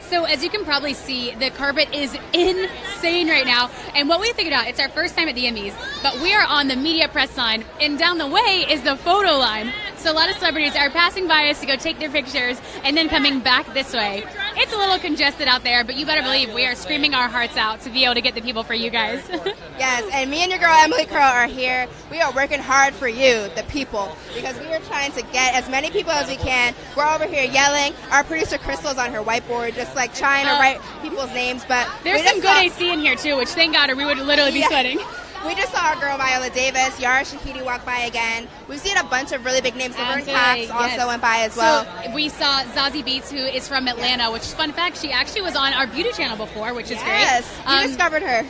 So as you can probably see, the carpet is insane right now. And what we figured out, it's our first time at the Emmys, but we are on the media press line, and down the way is the photo line. So a lot of celebrities are passing by us to go take their pictures and then coming back this way. It's a little congested out there, but you better believe we are screaming our hearts out to be able to get the people for you guys. Yes, and me and your girl Emily Crow are here. We are working hard for you, the people, because we are trying to get as many people as we can. We're over here yelling. Our producer Crystal's on her whiteboard, just like trying to write people's names. But There's we some just good saw- AC in here too, which thank God or we would literally be Yeah. sweating. We just saw our girl Viola Davis, Yara Shahidi walk by again. We've seen a bunch of really big names. Laverne Absolutely, Cox also yes. went by as well. So we saw Zazie Beetz, who is from Atlanta, which, fun fact, she actually was on our beauty channel before, which is great. Yes, you discovered her.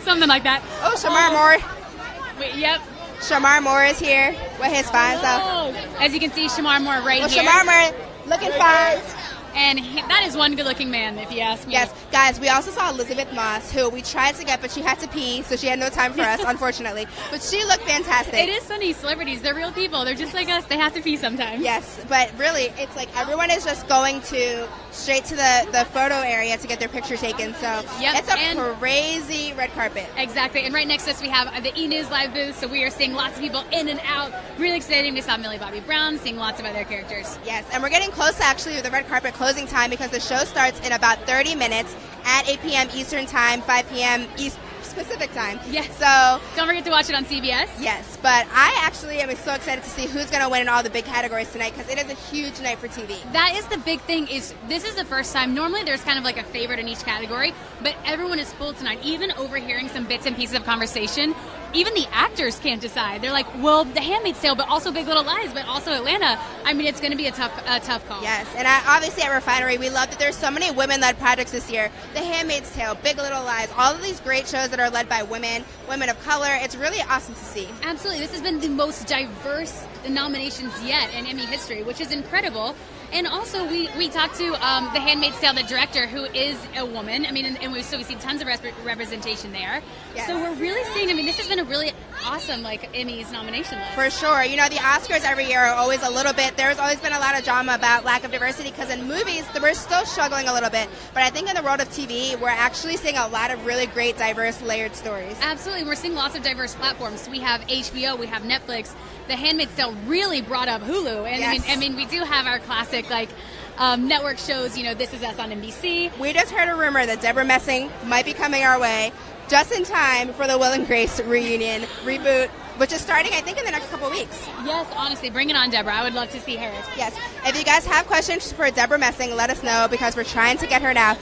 Something like that. Oh, Shamar Moore. Wait, yep. Shamar Moore is here with his fine self. Oh, as you can see, Shamar Moore right Well, here. Shamar Moore looking fine. And that is one good-looking man, if you ask me. Yes, guys, we also saw Elizabeth Moss, who we tried to get, but she had to pee, so she had no time for us, unfortunately. But she looked fantastic. It is funny. Celebrities, they're real people. They're just like us. They have to pee sometimes. Yes, but really, it's like everyone is just going straight to the photo area to get their picture taken. So it's a crazy red carpet. Exactly. And right next to us, we have the E! News Live booth, so we are seeing lots of people in and out. Really exciting. We saw Millie Bobby Brown, seeing lots of other characters. Yes, and we're getting close actually to the red carpet closing time because the show starts in about 30 minutes at 8 p.m. Eastern Time, 5 p.m. Pacific Time. Yes. So don't forget to watch it on CBS. Yes, but I actually am so excited to see who's going to win in all the big categories tonight because it is a huge night for TV. That is the big thing. This is the first time. Normally, there's kind of like a favorite in each category, but everyone is full tonight. Even overhearing some bits and pieces of conversation, even the actors can't decide. They're like, well, The Handmaid's Tale, but also Big Little Lies, but also Atlanta. I mean, it's going to be a tough call. Yes, and obviously at Refinery, we love that there's so many women-led projects this year. The Handmaid's Tale, Big Little Lies, all of these great shows that are led by women of color. It's really awesome to see. Absolutely. This has been the most diverse nominations yet in Emmy history, which is incredible. And also, we talked to The Handmaid's Tale, the director, who is a woman. I mean, and we've seen tons of representation there. Yes. So we're really seeing, this has been a really awesome, Emmys nomination list. For sure. You know, the Oscars every year are always a little bit, there's always been a lot of drama about lack of diversity because in movies, we're still struggling a little bit. But I think in the world of TV, we're actually seeing a lot of really great, diverse, layered stories. Absolutely. We're seeing lots of diverse platforms. We have HBO, we have Netflix. The Handmaid's Tale really brought up Hulu. And yes. we do have our classic, network shows, This Is Us on NBC. We just heard a rumor that Deborah Messing might be coming our way just in time for the Will and Grace reunion reboot, which is starting, I think, in the next couple weeks. Yes, honestly, bring it on, Deborah. I would love to see her. Yes. If you guys have questions for Deborah Messing, let us know because we're trying to get her now.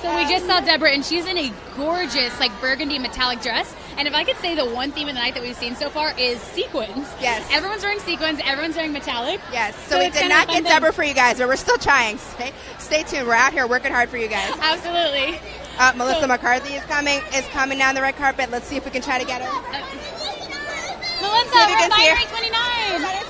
So we just saw Deborah, and she's in a gorgeous, burgundy metallic dress. And if I could say the one theme of the night that we've seen so far is sequins. Yes. Everyone's wearing sequins. Everyone's wearing metallic. Yes. So we did not get Deborah for you guys, but we're still trying. Stay tuned. We're out here working hard for you guys. Absolutely. Melissa McCarthy is coming down the red carpet. Let's see if we can try to get her. Melissa, Refinery 29.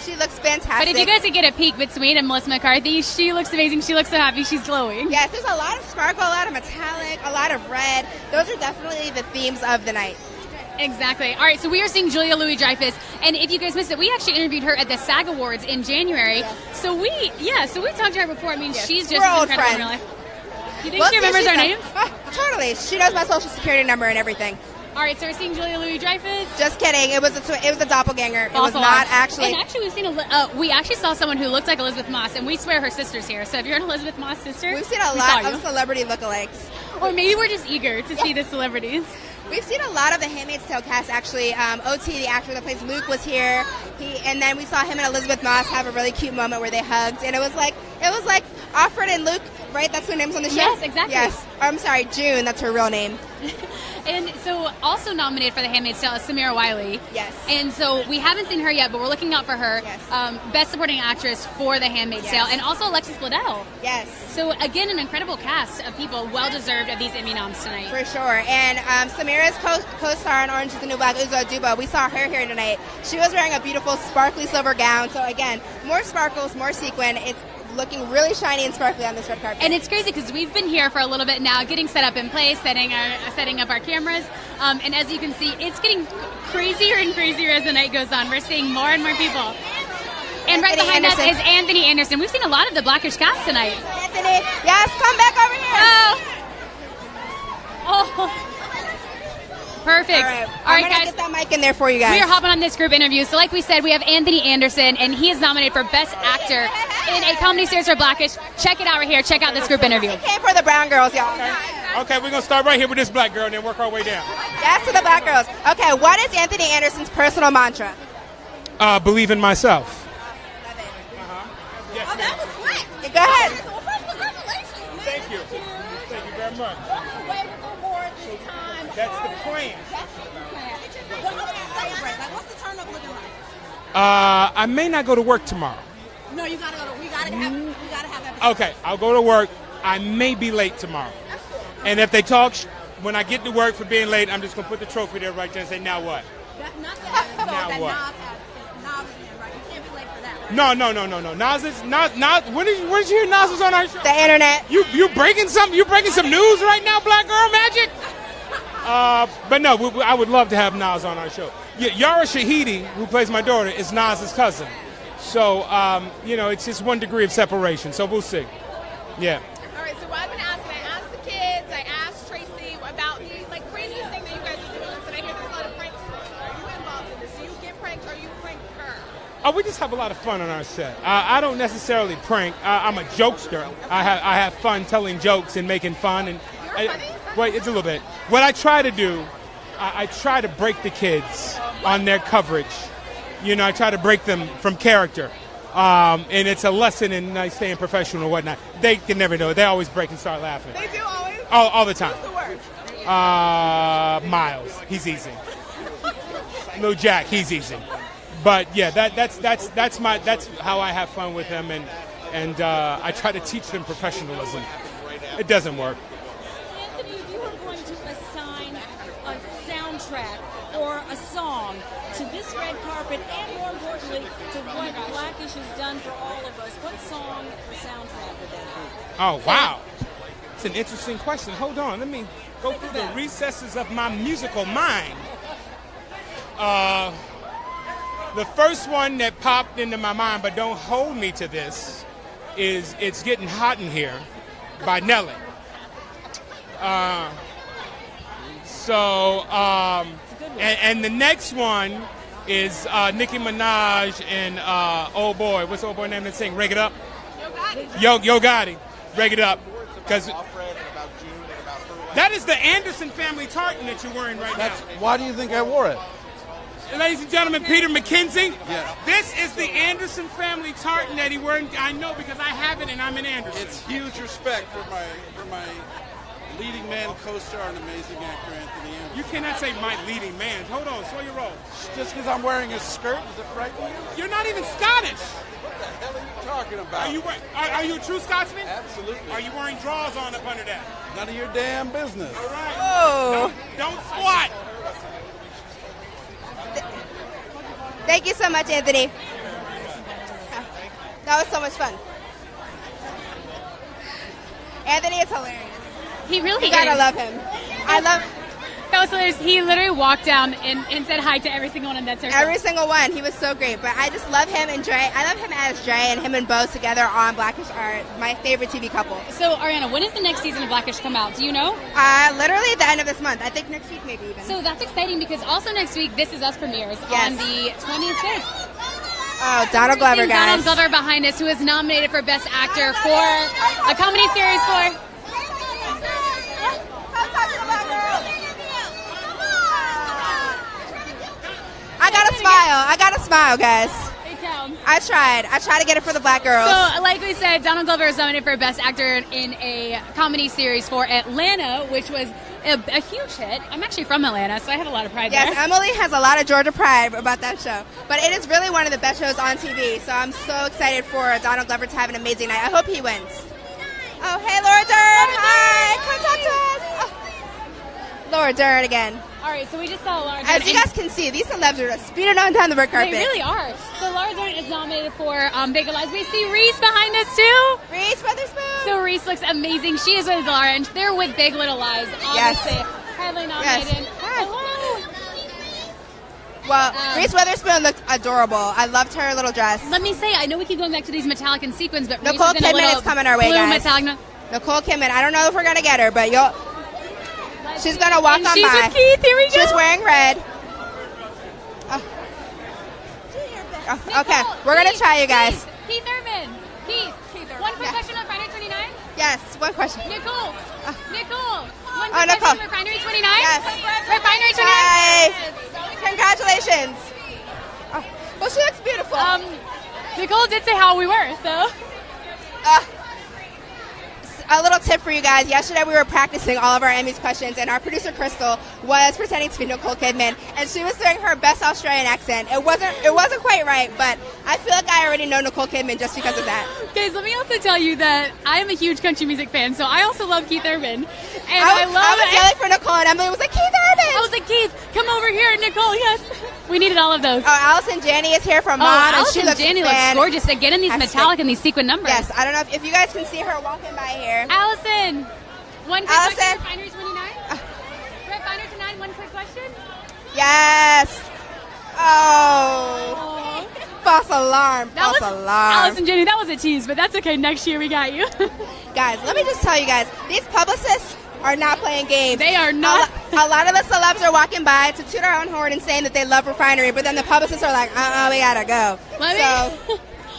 She looks fantastic. But if you guys could get a peek between and Melissa McCarthy, she looks amazing. She looks so happy. She's glowing. Yes, there's a lot of sparkle, a lot of metallic, a lot of red. Those are definitely the themes of the night. Exactly. All right, so we are seeing Julia Louis-Dreyfus, and if you guys missed it, we actually interviewed her at the SAG Awards in January. Yes. So we talked to her before. I mean, yes. She's just We're old incredible friends. in real life. You think she remembers our names? Totally. She knows my social security number and everything. All right, so we're seeing Julia Louis-Dreyfus. Just kidding. It was a doppelganger. It was not actually. And actually, we've seen we actually saw someone who looked like Elizabeth Moss, and we swear her sister's here. So if you're an Elizabeth Moss sister, we've seen a lot of celebrity lookalikes. Or maybe we're just eager to see the celebrities. We've seen a lot of the Handmaid's Tale cast, actually. O.T., the actor that plays Luke, was here. And then we saw him and Elizabeth Moss have a really cute moment where they hugged. And it was like Alfred and Luke, right? That's their names on the show? Yes, exactly. Yes. I'm sorry, June. That's her real name. And so also nominated for The Handmaid's Tale is Samira Wiley. Yes. And so we haven't seen her yet, but we're looking out for her. Yes. Best Supporting Actress for The Handmaid's Tale. And also Alexis Bledel. Yes. So again, an incredible cast of people well-deserved of these Emmy noms tonight. For sure. And Samira's co-star on Orange is the New Black, Uzo Aduba, we saw her here tonight. She was wearing a beautiful sparkly silver gown. So again, more sparkles, more sequin. It's looking really shiny and sparkly on this red carpet. And it's crazy because we've been here for a little bit now, getting set up in place, setting up our cameras. And as you can see, it's getting crazier and crazier as the night goes on. We're seeing more and more people. And right behind us is Anthony Anderson. We've seen a lot of the Blackish cast tonight. Anthony, yes, come back over here. Oh. Perfect. All right, guys. Get that mic in there for you guys. We are hopping on this group interview. So like we said, we have Anthony Anderson, and he is nominated for Best Actor in a comedy series for Blackish. Check it out right here. Check out this group interview. He came for the brown girls, y'all. Okay, we're going to start right here with this black girl and then work our way down. Yes, to the black girls. Okay, what is Anthony Anderson's personal mantra? Believe in myself. Yes, that was quick. Go ahead. Well, first, congratulations. Thank you. Thank you very much. That's the plan. What's the turn up looking like? I may not go to work tomorrow. No, you gotta go. We gotta have episodes. Okay, I'll go to work. I may be late tomorrow. And if they talk, when I get to work for being late, I'm just gonna put the trophy there right there and say, now what? That's not that. Now what? Right? You can't be late for that. Right? No. Nas is not. When did you hear Nas was on our show? The internet. You breaking some news right now, Black Girl Magic? But no, I would love to have Nas on our show. Yara Shahidi, who plays my daughter, is Nas's cousin. So it's just 1 degree of separation. So we'll see. Yeah. All right. So what I've been asking, I asked the kids, I asked Tracy about the craziest thing that you guys are doing. So I hear there's a lot of pranks. Are you involved in this? Do you get pranked or you prank her? Oh, we just have a lot of fun on our set. I don't necessarily prank. I'm a jokester. I have fun telling jokes and making fun. And You're funny? Wait, it's a little bit. What I try to do, I try to break the kids on their coverage. I try to break them from character. And it's a lesson in staying professional and whatnot. They can never know. They always break and start laughing. They do always? All the time. Who's the worst? Miles. He's easy. Lil Jack, he's easy. But yeah, that's how I have fun with them, and I try to teach them professionalism. It doesn't work. Anthony, if you were going to assign a soundtrack or a song to this red carpet, and more importantly, to what Blackish has done for all of us, what song or soundtrack would that be? Oh, wow. It's an interesting question. Hold on. Let me go through the recesses of my musical mind. The first one that popped into my mind, but don't hold me to this, is It's Getting Hot in Here by Nelly. And the next one is Nicki Minaj and old boy. What's the old boy name that sing? Reg It Up? Yo Gotti. Reg It Up. Because that is the Anderson family tartan that you're wearing right now. Why do you think I wore it? Ladies and gentlemen, Peter McKenzie. Yeah. This is the Anderson family tartan that he wearing. I know because I have it and I'm in Anderson. It's huge respect for my leading man, co-star, and amazing actor, Anthony Anderson. You cannot say my leading man. Hold on, slow your roll. Just because I'm wearing a skirt, does it frighten you? You're not even Scottish. What the hell are you talking about? Are you a true Scotsman? Absolutely. Are you wearing drawers on up under that? None of your damn business. All right. Oh. Don't squat. Thank you so much, Anthony. That was so much fun. Anthony is hilarious. He really You gotta is. love him. I love That was hilarious. He literally walked down and said hi to every single one in that circle. every single one. He was so great. But I just love him and Dre. I love him as Dre, and him and Bo together on Blackish are my favorite TV couple. So, Ariana, when does the next season of Blackish come out? Do you know? Literally at the end of this month. I think next week maybe even. So that's exciting because also next week, This Is Us premieres on the 26th. Oh, Donald Glover, guys. Donald Glover behind us, who is nominated for Best Actor for a comedy series for... I got a smile, guys. It counts. I tried to get it for the black girls. So, like we said, Donald Glover is nominated for Best Actor in a comedy series for Atlanta, which was a huge hit. I'm actually from Atlanta, so I have a lot of pride there. Yes, Emily has a lot of Georgia pride about that show. But it is really one of the best shows on TV, so I'm so excited for Donald Glover to have an amazing night. I hope he wins. Oh, hey, Laura Dern. Hi. Come talk to us. Oh. Laura Dern again. All right, so we just saw Laura Dern. As you guys can see, these celebs are just speeding on down the red carpet. They really are. So Laura Dern is nominated for Big Lies. We see Reese behind us, too. Reese Witherspoon. So Reese looks amazing. She is with Laura, and they're with Big Little Lies, obviously. Yes. Heavily nominated. Yes. Hello. Well, Reese Witherspoon looked adorable. I loved her little dress. Let me say, I know we keep going back to these metallic and sequins, but Nicole Reese is in a Kidman little is coming our way, blue guys. metallic. Nicole Kidman. I don't know if we're going to get her, but she's going to walk And on she's by. with Keith. Here we go. She's wearing red. Oh, okay, we're going to try you guys. Keith Urban. Keith. One quick question on Refinery 29? Yes, one question. Nicole. Nicole. One Oh, quick Nicole. question on Refinery 29? Yes. Refinery 29? Hi. Congratulations. Oh, well, she looks beautiful. Nicole did say how we were, so. a little tip for you guys. Yesterday we were practicing all of our Emmys questions, and our producer Crystal was pretending to be Nicole Kidman, and she was doing her best Australian accent. It wasn't quite right, but I feel like I already know Nicole Kidman just because of that. Guys, let me also tell you that I am a huge country music fan, so I also love Keith Urban. And I was yelling for Nicole, and Emily was like, Keith Urban! I was like, Keith, come over here, Nicole, yes. We needed all of those. Oh, Allison Janney is here from Mom, and she looks Janney looks gorgeous. Again, in these metallic and these sequin numbers. Yes, I don't know if you guys can see her walking by here. Allison, one quick Allison. question. Refinery 29? Refinery 29, one quick question. Yes. Oh. False alarm. False alarm. Allison Janney, that was a tease, but that's okay. Next year we got you. Guys, let me just tell you guys, these publicists are not playing games. They are not. A lot of the celebs are walking by to toot our own horn and saying that they love Refinery, but then the publicists are like, we gotta go.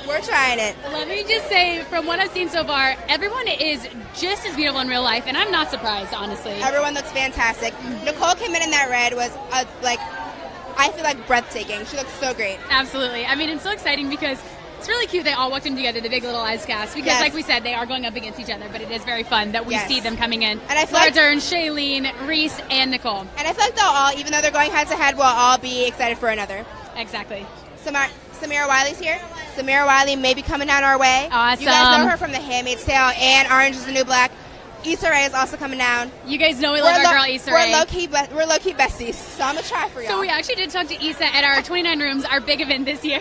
We're trying it. Let me just say, from what I've seen so far, everyone is just as beautiful in real life, and I'm not surprised, honestly. Everyone looks fantastic. Nicole came in that red was, I feel like breathtaking. She looks so great. Absolutely. I mean, it's so exciting because it's really cute they all walked in together, the Big Little Lies cast, because like we said, they are going up against each other, but it is very fun that we see them coming in. And I feel Laura Dern, Shailene, Reese, and Nicole. And I feel like they'll all, even though they're going head to head, we'll all be excited for another. Exactly. Samira Wiley's here. Samira Wiley may be coming down our way. Awesome. You guys know her from The Handmaid's Tale and Orange is the New Black. Issa Rae is also coming down. You guys know we love our girl Issa Rae. We're low-key besties, so I'm going to try for y'all. So we actually did talk to Issa at our 29 Rooms, our big event this year.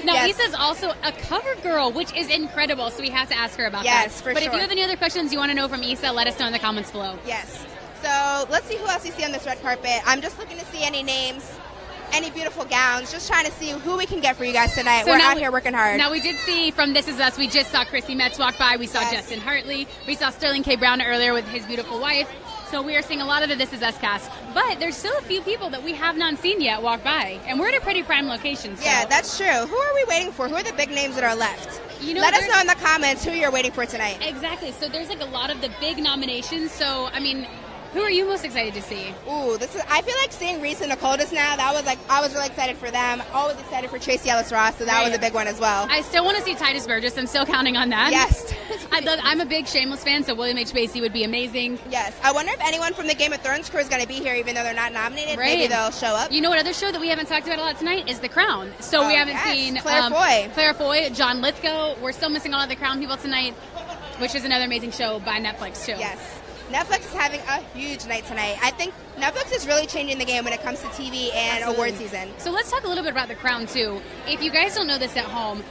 Now, Yes. Issa's also a cover girl, which is incredible, so we have to ask her about that. Yes, for But sure. if you have any other questions you want to know from Issa, let us know in the comments below. Yes. So let's see who else you see on this red carpet. I'm just looking to see any names, any beautiful gowns, just trying to see who we can get for you guys tonight. So We're now out here working hard. Now, we did see from This Is Us, we just saw Chrissy Metz walk by. We saw Justin Hartley. We saw Sterling K. Brown earlier with his beautiful wife. So we are seeing a lot of the This Is Us cast. But there's still a few people that we have not seen yet walk by. And we're at a pretty prime location. So. Yeah, that's true. Who are we waiting for? Who are the big names that are left? You know, Let us know in the comments who you're waiting for tonight. Exactly. So there's like a lot of the big nominations. So, I mean, who are you most excited to see? Ooh, I feel like seeing Reese and Nicole just now, I was really excited for them. Always excited for Tracy Ellis Ross, so that was a big one as well. I still want to see Titus Burgess. I'm still counting on that. Yes. I'm a big Shameless fan, so William H. Macy would be amazing. Yes. I wonder if anyone from the Game of Thrones crew is going to be here, even though they're not nominated. Right. Maybe they'll show up. You know what other show that we haven't talked about a lot tonight is The Crown. So we haven't seen Claire Foy. Claire Foy, John Lithgow. We're still missing all of the Crown people tonight, which is another amazing show by Netflix too. Yes. Netflix is having a huge night tonight. I think Netflix is really changing the game when it comes to TV and award season. So let's talk a little bit about The Crown too. If you guys don't know this at home,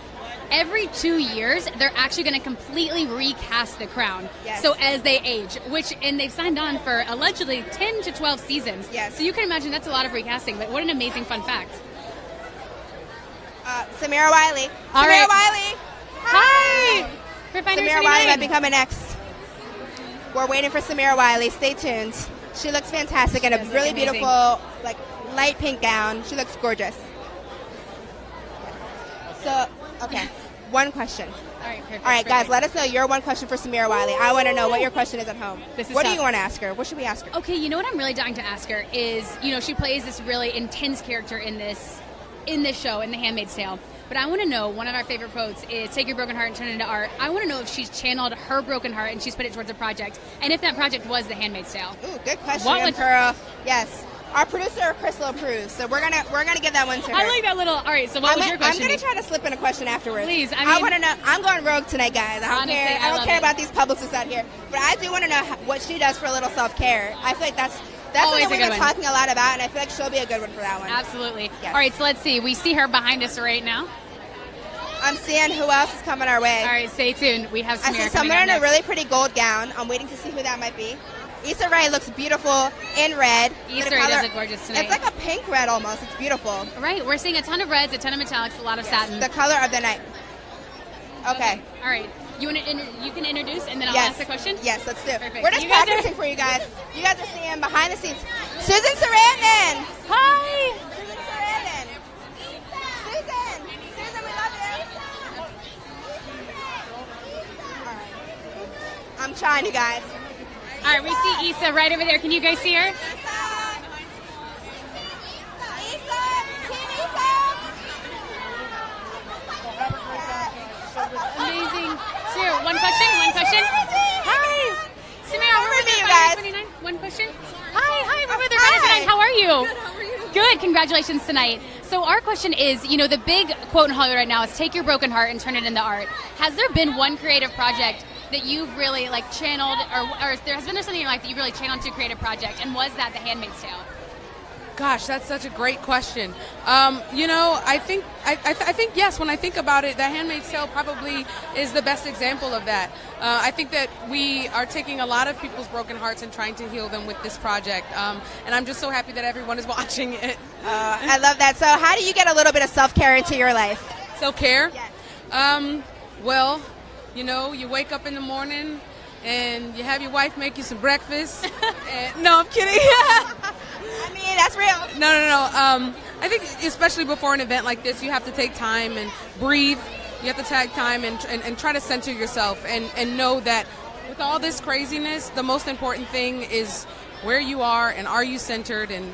every 2 years they're actually going to completely recast The Crown. Yes. So as they age, and they've signed on for allegedly 10 to 12 seasons. Yes. So you can imagine that's a lot of recasting. But what an amazing fun fact. Samira Wiley. All Samira right. Wiley. Hi. Refinery Samira 29. Wiley might be coming next. We're waiting for Samira Wiley. Stay tuned. She looks fantastic in a really amazing. beautiful, light pink gown. She looks gorgeous. So, okay, one question. All right, perfect. All right, guys, perfect. let us know your one question for Samira Wiley. I want to know what your question is at home. This is What do tough. you want to ask her? What should we ask her? Okay, you know what I'm really dying to ask her is, she plays this really intense character in this show, in The Handmaid's Tale. But I want to know, one of our favorite quotes is, take your broken heart and turn it into art. I want to know if she's channeled her broken heart and she's put it towards a project. And if that project was The Handmaid's Tale. Ooh, good question, What would- Pearl. Yes. Our producer, Crystal, approves. So we're gonna give that one to her. I like that little, all right, so what was your question? I'm going to try to slip in a question afterwards. Please, I want to know. I'm going rogue tonight, guys. I don't Honestly, care. I I don't love care it. about these publicists out here. But I do want to know what she does for a little self-care. I feel like that's Always something a we've good been one. talking a lot about, and I feel like she'll be a good one for that one. Absolutely. Yes. All right, so let's see. We see her behind us right now. I'm seeing who else is coming our way. All right, stay tuned. We have I Samira see coming someone up in a next. really pretty gold gown. I'm waiting to see who that might be. Issa Rae looks beautiful in red. Issa The Rae does color- look gorgeous tonight. It's like a pink red almost. It's beautiful. Right, we're seeing a ton of reds, a ton of metallics, a lot of satin. The color of the night. Okay. All right. You can introduce, and then I'll Yes. ask the question? Yes, let's do it. Perfect. We're just You guys are- practicing for you guys. You guys are seeing behind the scenes. Susan Sarandon. Hi. Susan Sarandon. Susan, we love you. All right. I'm trying, you guys. All right, we see Issa right over there. Can you guys see her? Amazing. So, one question. Hi. one question. Hi, we're with Ariana tonight. How are you? Good, how are you? Good, congratulations tonight. So our question is, the big quote in Hollywood right now is take your broken heart and turn it into art. Has there been one creative project that you've really channeled, or has there something in your life that you've really channeled to a creative project, and was that The Handmaid's Tale? Gosh, that's such a great question. I think yes. When I think about it, The Handmaid's Tale probably is the best example of that. I think that we are taking a lot of people's broken hearts and trying to heal them with this project. And I'm just so happy that everyone is watching it. I love that. So, how do you get a little bit of self-care into your life? Self-care? Yes. Well, you wake up in the morning and you have your wife make you some breakfast. No, I'm kidding. I mean, that's real. No. I think especially before an event like this, you have to take time and breathe. You have to take time and try to center yourself and know that with all this craziness, the most important thing is where you are and are you centered and,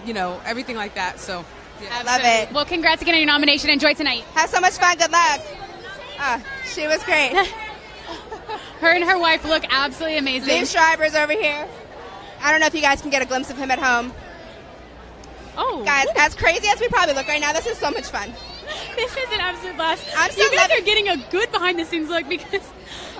everything like that. So, yeah. I love it. Well, congrats again on your nomination. Enjoy tonight. Have so much fun. Good luck. She was great. Her and her wife look absolutely amazing. Liv Schreiber's over here. I don't know if you guys can get a glimpse of him at home. Oh. Guys, as crazy as we probably look right now, this is so much fun. This is an absolute blast. You guys are getting a good behind-the-scenes look because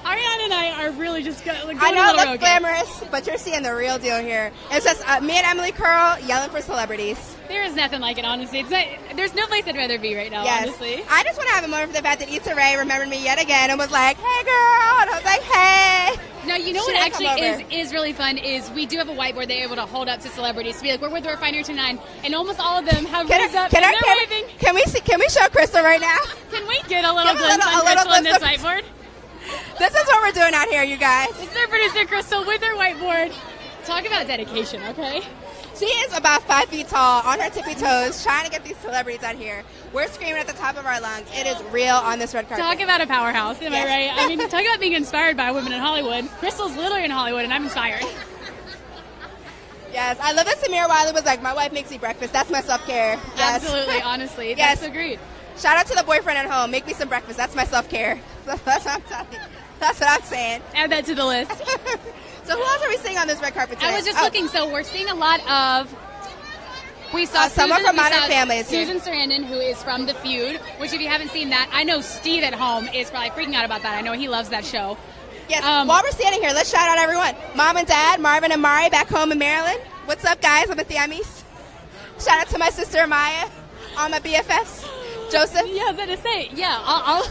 Ariana and I are really just going I know it looks rogue. glamorous, but you're seeing the real deal here. It's just me and Emily Curl yelling for celebrities. There is nothing like it, honestly. There's no place I'd rather be right now, Yes. honestly. I just want to have a moment for the fact that Issa Rae remembered me yet again and was like, hey, girl. And I was like, hey. Now, you know She what didn't come actually is really fun is we do have a whiteboard they're able to hold up to celebrities to be like, we're with the Refinery 29, and almost all of them have raised up and they're waving. Can we show Crystal right now? Can we get a little Give a glimpse little- on a little Crystal on this glimpse of- whiteboard? This is what we're doing out here, you guys. It's their producer, Crystal, with her whiteboard. Talk about dedication, okay? She is about 5 feet tall, on her tippy toes, trying to get these celebrities out here. We're screaming at the top of our lungs. It is real on this red carpet. Talk about a powerhouse, am I right? I mean, talk about being inspired by women in Hollywood. Crystal's literally in Hollywood, and I'm inspired. Yes, I love that Samira Wiley was like, my wife makes me breakfast. That's my self-care. Yes. Absolutely, honestly. Yes. That's so great. Shout out to the boyfriend at home. Make me some breakfast. That's my self-care. That's what I'm telling you. That's what I'm saying. Add that to the list. So who else are we seeing on this red carpet today? I was just looking, so we're seeing a lot of... We saw someone from Modern Family is here. Susan Sarandon, who is from The Feud, which if you haven't seen that, I know Steve at home is probably freaking out about that. I know he loves that show. Yes, while we're standing here, let's shout out everyone. Mom and Dad, Marvin and Mari back home in Maryland. What's up, guys? I'm at the Emmys. Shout out to my sister, Maya, all my BFFs. Joseph. Yeah, I was going to say, yeah, I'll...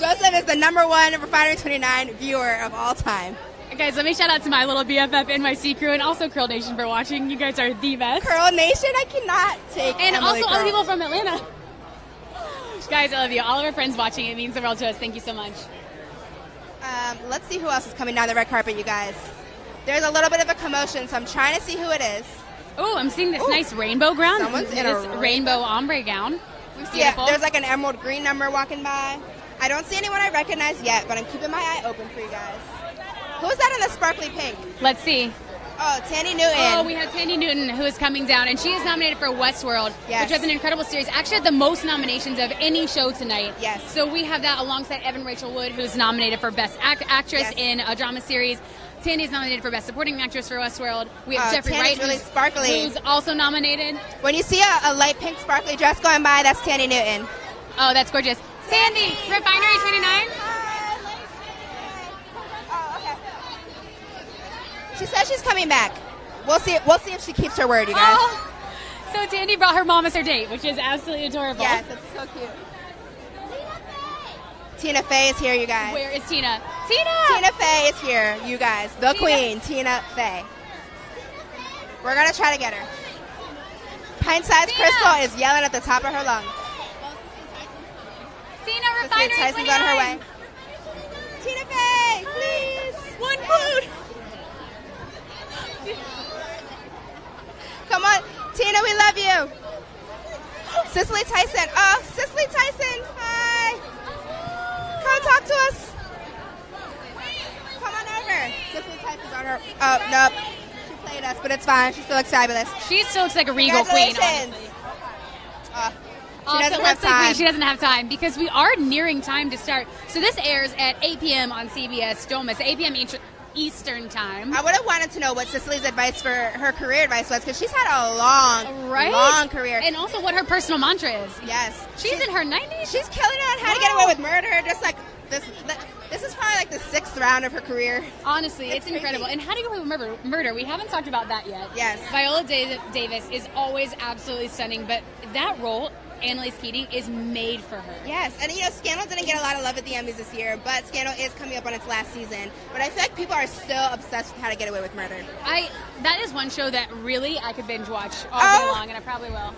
Joseph is the #1 Refinery 29 viewer of all time. Guys, let me shout out to my little BFF NYC crew and also Curl Nation for watching. You guys are the best. Curl Nation, I cannot take And Emily also all the Curl. people from Atlanta. Guys, I love you. All of our friends watching, it means the world to us. Thank you so much. Let's see who else is coming down the red carpet, you guys. There's a little bit of a commotion, so I'm trying to see who it is. Oh, I'm seeing this nice rainbow gown. Someone's in this a rainbow ombre gown. Yeah, there's like an emerald green number walking by. I don't see anyone I recognize yet, but I'm keeping my eye open for you guys. Who's that in the sparkly pink? Let's see. Oh, Tandy Newton. Oh, we have Tandy Newton, who is coming down, and she is nominated for Westworld, Yes. which was an incredible series. Actually had the most nominations of any show tonight. Yes. So we have that alongside Evan Rachel Wood, who's nominated for Best Actress Yes. in a drama series. Tandy is nominated for Best Supporting Actress for Westworld. We have Jeffrey Tandy's Wright, really sparkly. who's also nominated. When you see a light pink sparkly dress going by, that's Tandy Newton. Oh, that's gorgeous. Tandy, Refinery 29. She says she's coming back. We'll see if she keeps her word, you guys. Oh, so Tandy brought her mom as her date, which is absolutely adorable. Yes, it's so cute. Tina Fey is here, you guys. Where is Tina? Tina! Tina Fey is here, you guys. The queen, Tina Fey. We're going to try to get her. Pint-sized Crystal is yelling at the top of her lungs. Tina, Cecilia Refinery Tyson's 29. on her way. Tina Fey, please. One food. Come on. Tina, we love you. Cicely Tyson. Oh, Cicely Tyson. Hi. Come talk to us. Come on over. Cicely Tyson's on her. Oh, nope. She played us, but it's fine. She still looks fabulous. She still looks like a regal queen. Congratulations. She doesn't have looks like time. she doesn't have time because we are nearing time to start. So this airs at 8 p.m. on CBS Doma. It's 8 p.m. Eastern Time. I would have wanted to know what Cicely's advice for her career advice was, because she's had a long career. And also what her personal mantra is. Yes. She's in her 90s. She's killing it on How to Get Away with Murder. Just like this is probably like the 6th round of her career. Honestly, it's incredible. And How to Get Away with Murder, we haven't talked about that yet. Yes. Viola Davis is always absolutely stunning, but that role, Annalise Keating, is made for her. Yes, and Scandal didn't get a lot of love at the Emmys this year, but Scandal is coming up on its last season. But I feel like people are still obsessed with How to Get Away with Murder. That is one show that really I could binge watch all day long, and I probably will.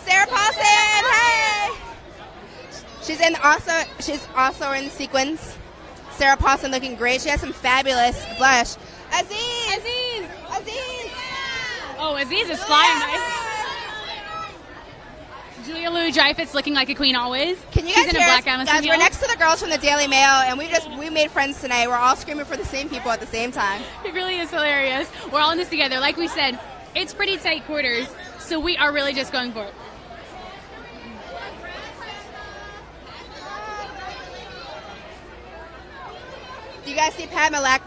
Sarah Paulson, hey! She's also in Sequins. Sarah Paulson looking great. She has some fabulous blush. Aziz! Oh, Aziz is flying nice. Julia Louis-Dreyfus looking like a queen always. Can you She's guys in hear a us? black gown. Guys, we're next to the girls from the Daily Mail, and we made friends tonight. We're all screaming for the same people at the same time. It really is hilarious. We're all in this together. Like we said, it's pretty tight quarters, so we are really just going for it. Do you guys see Padma?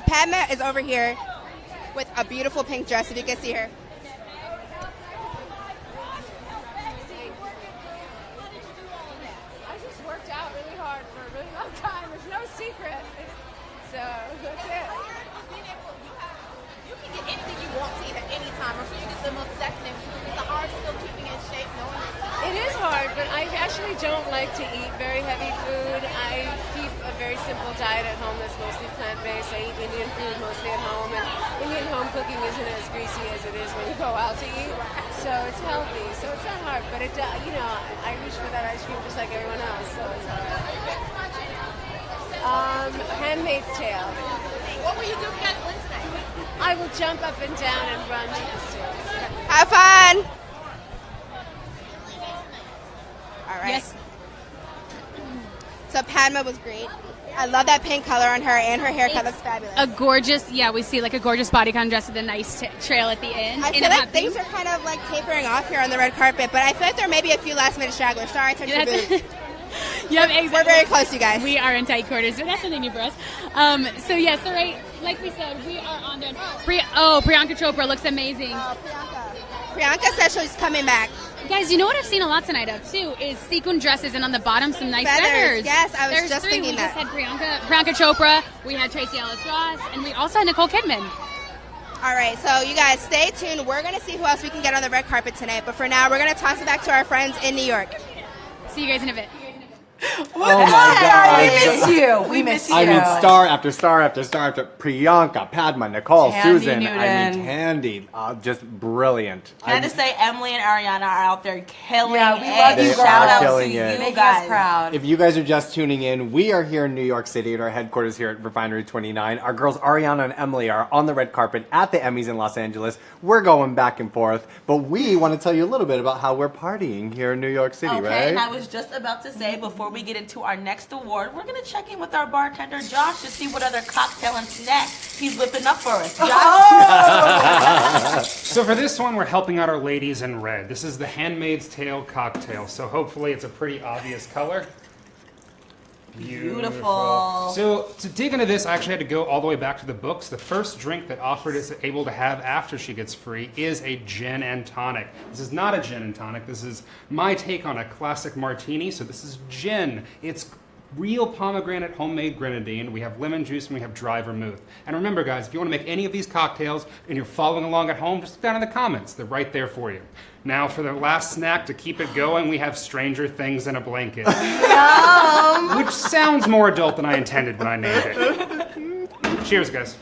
Padma is over here with a beautiful pink dress, if you can see her. I just worked out really hard for a really long time. There's no secret. So that's it. You can get anything you want to eat at any time. I'm sure you get the most decadent food. Is it hard still keeping in shape knowing It is hard, but I actually don't like to eat very heavy food. I keep a very simple diet at home that's mostly plant-based. I eat Indian food mostly at home, and Indian home cooking isn't as greasy as it is when you go out to eat. So it's healthy, so it's not hard. But it, I reach for that ice cream just like everyone else, so it's hard. Handmaid's Tale. What will you do if you guys win tonight? I will jump up and down and run to the stairs. Have fun! All right. Yes. So Padma was great. I love that pink color on her, and her haircut looks fabulous. A gorgeous, we see like a gorgeous bodycon dress with a nice trail at the end. I feel like things are kind of like tapering off here on the red carpet, but I feel like there may be a few last minute stragglers. Sorry, I touched your boob. Exactly. We're very close, you guys. We are in tight quarters, but that's nothing new for us. So right, like we said, we are on there. Priyanka Chopra looks amazing. Priyanka says she's coming back. Guys, you know what I've seen a lot tonight of too is sequin dresses, and on the bottom some nice feathers. Yes, I was There's just three. thinking we that. just had Priyanka Chopra, we had Tracee Ellis Ross, and we also had Nicole Kidman. All right, so you guys stay tuned. We're going to see who else we can get on the red carpet tonight, but for now, we're going to toss it back to our friends in New York. See you guys in a bit. Oh my God. We miss you. We miss you. I mean, star after star after star after Priyanka, Padma, Nicole, Tandy Susan. Newton. I mean, Tandy, just brilliant. I had to say, Emily and Ariana are out there killing we love you. Shout out to Killing you it. Making guys. us proud. If you guys are just tuning in, we are here in New York City at our headquarters here at Refinery 29. Our girls Ariana and Emily are on the red carpet at the Emmys in Los Angeles. We're going back and forth, but we want to tell you a little bit about how we're partying here in New York City, Okay, right? and I was just about to say, before we get into our next award, we're going to check in with our bartender, Josh, to see what other cocktail and snack he's whipping up for us. Josh? So for this one, we're helping out our ladies in red. This is the Handmaid's Tale cocktail, so hopefully it's a pretty obvious color. Beautiful. So to dig into this, I actually had to go all the way back to the books. The first drink that Offred is able to have after she gets free is a gin and tonic. This is not a gin and tonic. This is my take on a classic martini. So this is gin. It's real pomegranate homemade grenadine. We have lemon juice and we have dry vermouth. And remember, guys, if you want to make any of these cocktails and you're following along at home, just look down in the comments. They're right there for you. Now, for the last snack to keep it going, we have Stranger Things in a Blanket. Which sounds more adult than I intended when I named it. Cheers, guys.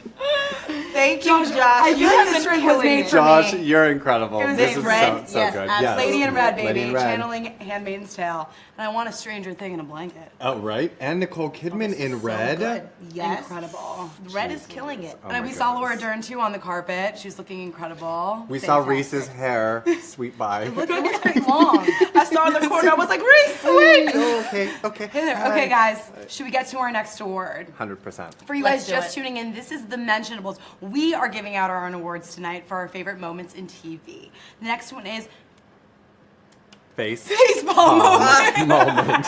Thank you, Josh. I feel like this drink was made for Josh, me. you're incredible. It was This in is red. so Yes, good. Lady in Red, baby. Lady in Red. Channeling Handmaid's Tale. And I want a Stranger Thing in a blanket. Oh, right. And Nicole Kidman in red. Good. Yes. Incredible. Red is killing it. And we saw Laura Dern too on the carpet. She was looking incredible. We saw Reese's hair sweep by. It looks pretty long. I saw in the corner. I was like, Reese, sweet. Okay. Hey there. Okay, guys. Should we get to our next award? 100%. For you Let's guys do just it. tuning in, this is the Mentionables. We are giving out our own awards tonight for our favorite moments in TV. The next one is Face. Baseball moment. Moment.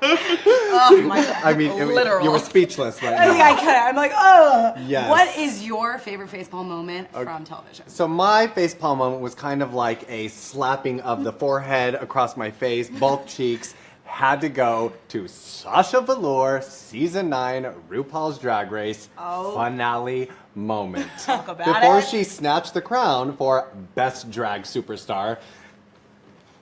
Oh my God. I mean, Literal. you were speechless right I now. think I could. I'm like, oh. Yes. What is your favorite facepalm moment from television? So my facepalm moment was kind of like a slapping of the forehead across my face, both cheeks. Had to go to Sasha Velour, season 9, RuPaul's Drag Race finale moment. Talk about Before it. she snatched the crown for Best Drag Superstar,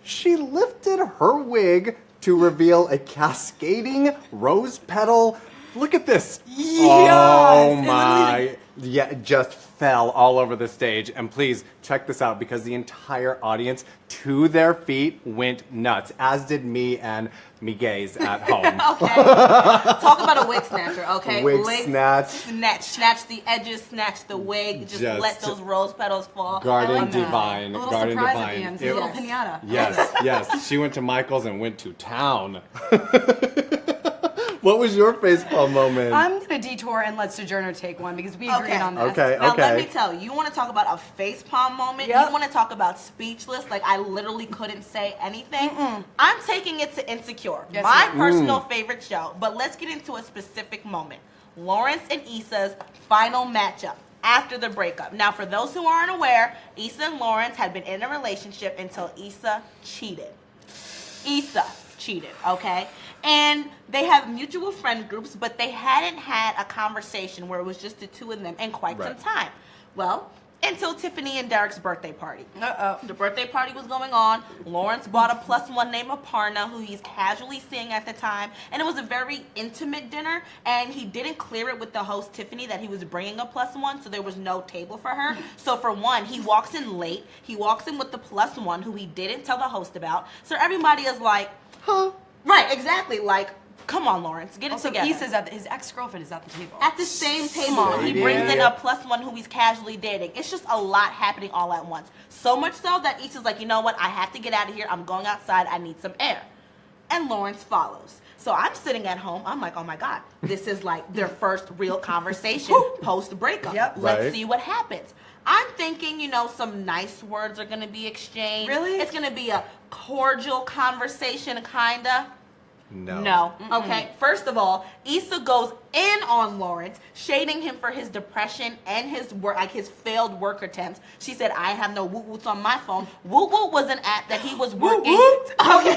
she lifted her wig to reveal a cascading rose petal. Look at this. Oh my. Yeah, it just fell all over the stage. And please check this out because the entire audience to their feet went nuts, as did me and me gays at home. Okay. Talk about a wig snatcher, okay? Wig snatch. Snatch the edges, snatch the wig, just let those rose petals fall. Garden Divine. A little Garden surprise Divine. at the end, a little pinata. Yes. She went to Michael's and went to town. What was your facepalm moment? I'm going to detour and let Sojourner take one because we agreed on this. Now let me tell you, you want to talk about a facepalm moment? You want to talk about speechless? Like I literally couldn't say anything. I'm taking it to Insecure, my personal favorite show. But let's get into a specific moment. Lawrence and Issa's final matchup after the breakup. Now, for those who aren't aware, Issa and Lawrence had been in a relationship until Issa cheated. Issa cheated, okay? And they have mutual friend groups, but they hadn't had a conversation where it was just the two of them in quite some time. Well, until Tiffany and Derek's birthday party. The birthday party was going on. Lawrence bought a +1 named Aparna, who he's casually seeing at the time. And it was a very intimate dinner. And he didn't clear it with the host, Tiffany, that he was bringing a +1, so there was no table for her. So for one, he walks in late. He walks in with the +1, who he didn't tell the host about. So everybody is like, huh? Right, exactly. Like, come on, Lawrence, get it together. His ex-girlfriend is at the table. At the same table. He brings in a +1 who he's casually dating. It's just a lot happening all at once. So much so that Issa's like, you know what? I have to get out of here. I'm going outside. I need some air. And Lawrence follows. So I'm sitting at home. I'm like, oh my God, this is like their first real conversation post-breakup. Let's see what happens. I'm thinking, you know, some nice words are going to be exchanged. Really? It's going to be a cordial conversation, kind of. No. Okay. First of all, Issa goes in on Lawrence, shading him for his depression and his work, like his failed work attempts. She said, "I have no woot woots on my phone." Woot woot was an app that he was working. Okay.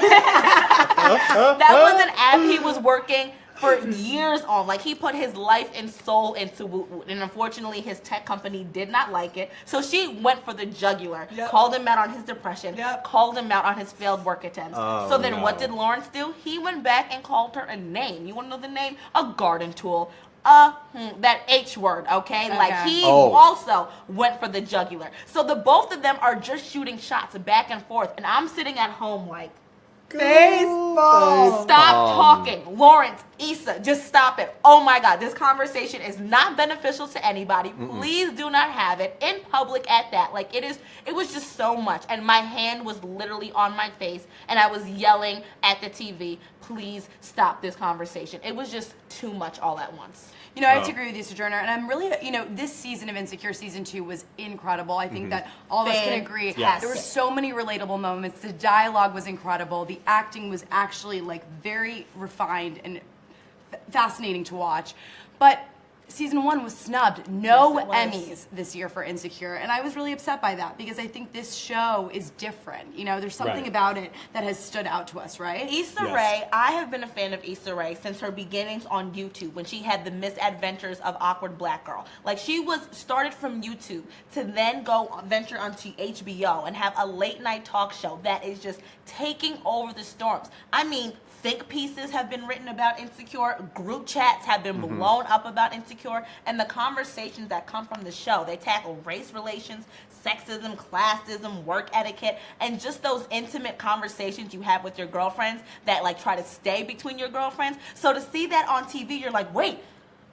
That was an app he was working for years on. Like, he put his life and soul into Woot Woot, and unfortunately his tech company did not like it, so she went for the jugular. Called him out on his depression, called him out on his failed work attempts. So then what did Lawrence do? He went back and called her a name. You want to know the name? A garden tool. That H word, okay? Like, he also went for the jugular. So the both of them are just shooting shots back and forth, and I'm sitting at home like, baseball. Stop talking. Lawrence, Issa, just stop it. Oh my God, this conversation is not beneficial to anybody. Please do not have it in public at that. Like, it was just so much. And my hand was literally on my face and I was yelling at the TV, please stop this conversation. It was just too much all at once. You know, I have to agree with you, Sojourner, and I'm really, you know, this season of Insecure, season 2, was incredible. I think that all of us can agree. Yes. There were so many relatable moments. The dialogue was incredible. The acting was actually, like, very refined and fascinating to watch. But season 1 was snubbed. No Emmys this year for Insecure, and I was really upset by that because I think this show is different. You know, there's something about it that has stood out to us, right? Issa Rae, I have been a fan of Issa Rae since her beginnings on YouTube when she had the Misadventures of Awkward Black Girl. Like, she was started from YouTube to then go venture onto HBO and have a late night talk show that is just taking over the storms. I mean, think pieces have been written about Insecure. Group chats have been blown up about Insecure. And the conversations that come from the show, they tackle race relations, sexism, classism, work etiquette, and just those intimate conversations you have with your girlfriends that, like, try to stay between your girlfriends. So to see that on TV, you're like, wait,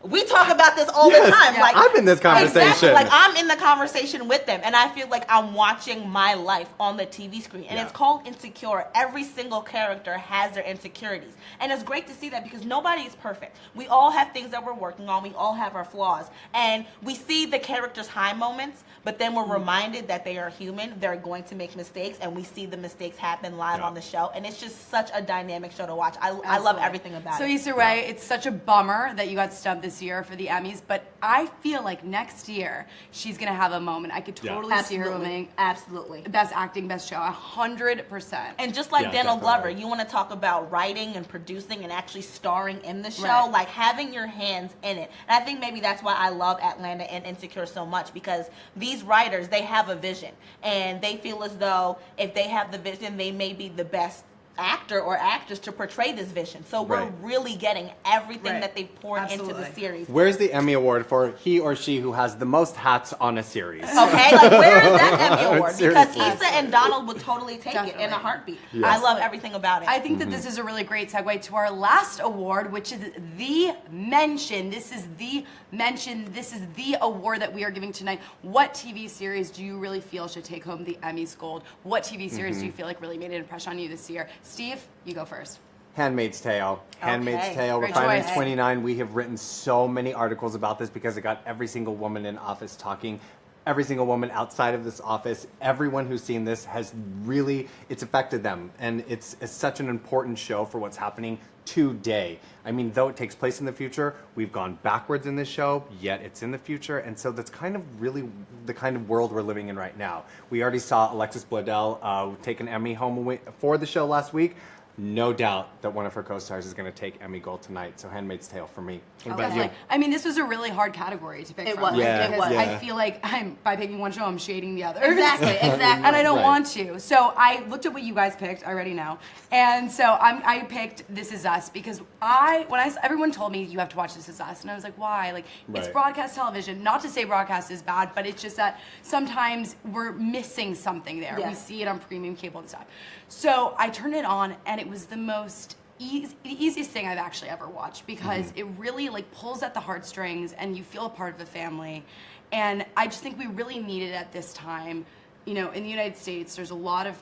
We talk about this all the time. Yeah, like I'm in this conversation. Exactly. Like I'm in the conversation with them, and I feel like I'm watching my life on the TV screen. And it's called Insecure. Every single character has their insecurities, and it's great to see that because nobody is perfect. We all have things that we're working on. We all have our flaws, and we see the characters' high moments, but then we're reminded that they are human. They're going to make mistakes, and we see the mistakes happen live on the show, and it's just such a dynamic show to watch. I love everything about it. So Issa Rae, it's such a bummer that you got stumped this year for the Emmys, but I feel like next year she's gonna have a moment. I could totally see her winning. Absolutely. Best acting, best show, 100%. And just like Daniel Glover, you want to talk about writing and producing and actually starring in the show, like having your hands in it. And I think maybe that's why I love Atlanta and Insecure so much, because these writers, they have a vision, and they feel as though if they have the vision, they may be the best actor or actress to portray this vision. So we're really getting everything that they've poured into the series. Where's the Emmy Award for he or she who has the most hats on a series? Okay, like where is that Emmy Award? Because Issa and Donald would totally take it in a heartbeat. Yes. I love everything about it. I think that this is a really great segue to our last award, which is the Mention. This is the Mention. This is the award that we are giving tonight. What TV series do you really feel should take home the Emmys Gold? What TV series do you feel like really made an impression on you this year? Steve, you go first. Handmaid's Tale. Handmaid's Tale. Refinement 29. We have written so many articles about this because it got every single woman in office talking. Every single woman outside of this office, everyone who's seen this has really, it's affected them. And it's such an important show for what's happening today. I mean, though it takes place in the future, we've gone backwards in this show, yet it's in the future. And so that's kind of really the kind of world we're living in right now. We already saw Alexis Bledel take an Emmy home for the show last week. No doubt that one of her co-stars is going to take Emmy Gold tonight. So Handmaid's Tale for me. What about you? I mean, this was a really hard category to pick from. Was. Yeah, because yeah. I feel like by picking one show, I'm shading the other. Exactly. And I don't want to. So I looked at what you guys picked. I already know. And so I picked This Is Us because everyone told me you have to watch This Is Us, and I was like, why? Like it's broadcast television. Not to say broadcast is bad, but it's just that sometimes we're missing something there. We see it on premium cable and stuff. So I turned it on, and it was the most easiest thing I've actually ever watched because it really like pulls at the heartstrings, and you feel a part of the family. And I just think we really need it at this time. You know, in the United States, there's a lot of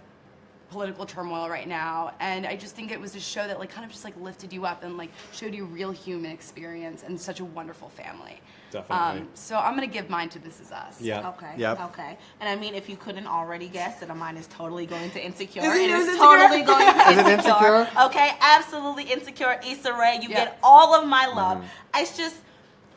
political turmoil right now, and I just think it was a show that like kind of just like lifted you up and like showed you real human experience and such a wonderful family. Definitely. So I'm gonna give mine to This Is Us. Yeah. Okay. Yep. Okay. And I mean, if you couldn't already guess that mine is totally going to Insecure. Is it Insecure? Totally going to Is it Insecure? Okay, absolutely Insecure. Issa Rae, you get all of my love. It's just,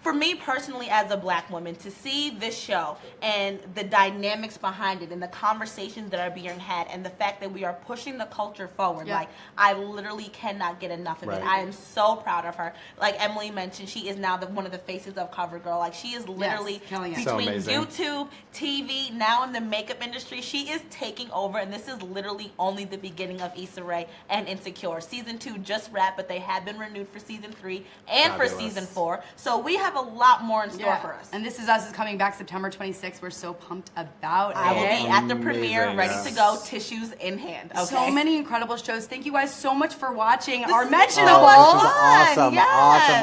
for me personally as a black woman, to see this show and the dynamics behind it and the conversations that are being had and the fact that we are pushing the culture forward, like I literally cannot get enough of it. I am so proud of her. Like Emily mentioned, she is now one of the faces of CoverGirl. Like she is literally between YouTube, TV, now in the makeup industry, she is taking over, and this is literally only the beginning of Issa Rae and Insecure. Season 2 just wrapped, but they have been renewed for Season 3 and for Season 4. So we have a lot more in store for us. And This Is Us is coming back September 26th. We're so pumped about it. I will be at the premiere, ready to go, tissues in hand. Okay. So many incredible shows. Thank you guys so much for watching our Oh, Mentionables. this is awesome,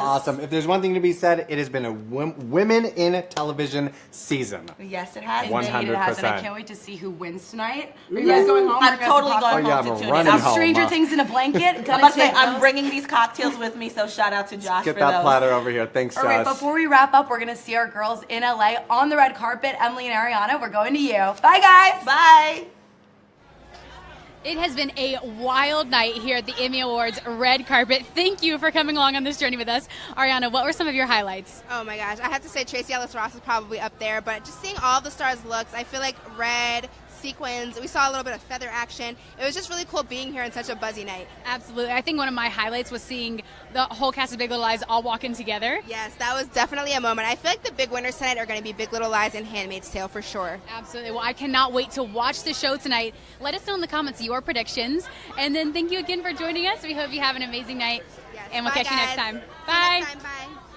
awesome. If there's one thing to be said, it has been a women in television season. Yes, it has. 100%. It has, and I can't wait to see who wins tonight. Are you guys going home? I'm totally going home to tune in. Stranger Things in a blanket. I'm bringing these cocktails with me, so shout out to Josh Get for that those. platter over here. Thanks, Josh. All right, before we wrap up, we're going to see our girls in LA on the red carpet. Emily and Ariana, we're going to you. Bye, guys. Bye. It has been a wild night here at the Emmy Awards red carpet. Thank you for coming along on this journey with us. Ariana, what were some of your highlights? Oh my gosh, I have to say Tracee Ellis Ross is probably up there, but just seeing all the stars' looks, I feel like red, sequins, we saw a little bit of feather action. It was just really cool being here on such a buzzy night. Absolutely. I think one of my highlights was seeing the whole cast of Big Little Lies all walk in together. Yes, that was definitely a moment. I feel like the big winners tonight are going to be Big Little Lies and Handmaid's Tale for sure. Absolutely. Well, I cannot wait to watch the show tonight. Let us know in the comments your predictions. And then thank you again for joining us. We hope you have an amazing night. Yes, and we'll bye, catch you next guys. time. See you Bye. next time. Bye.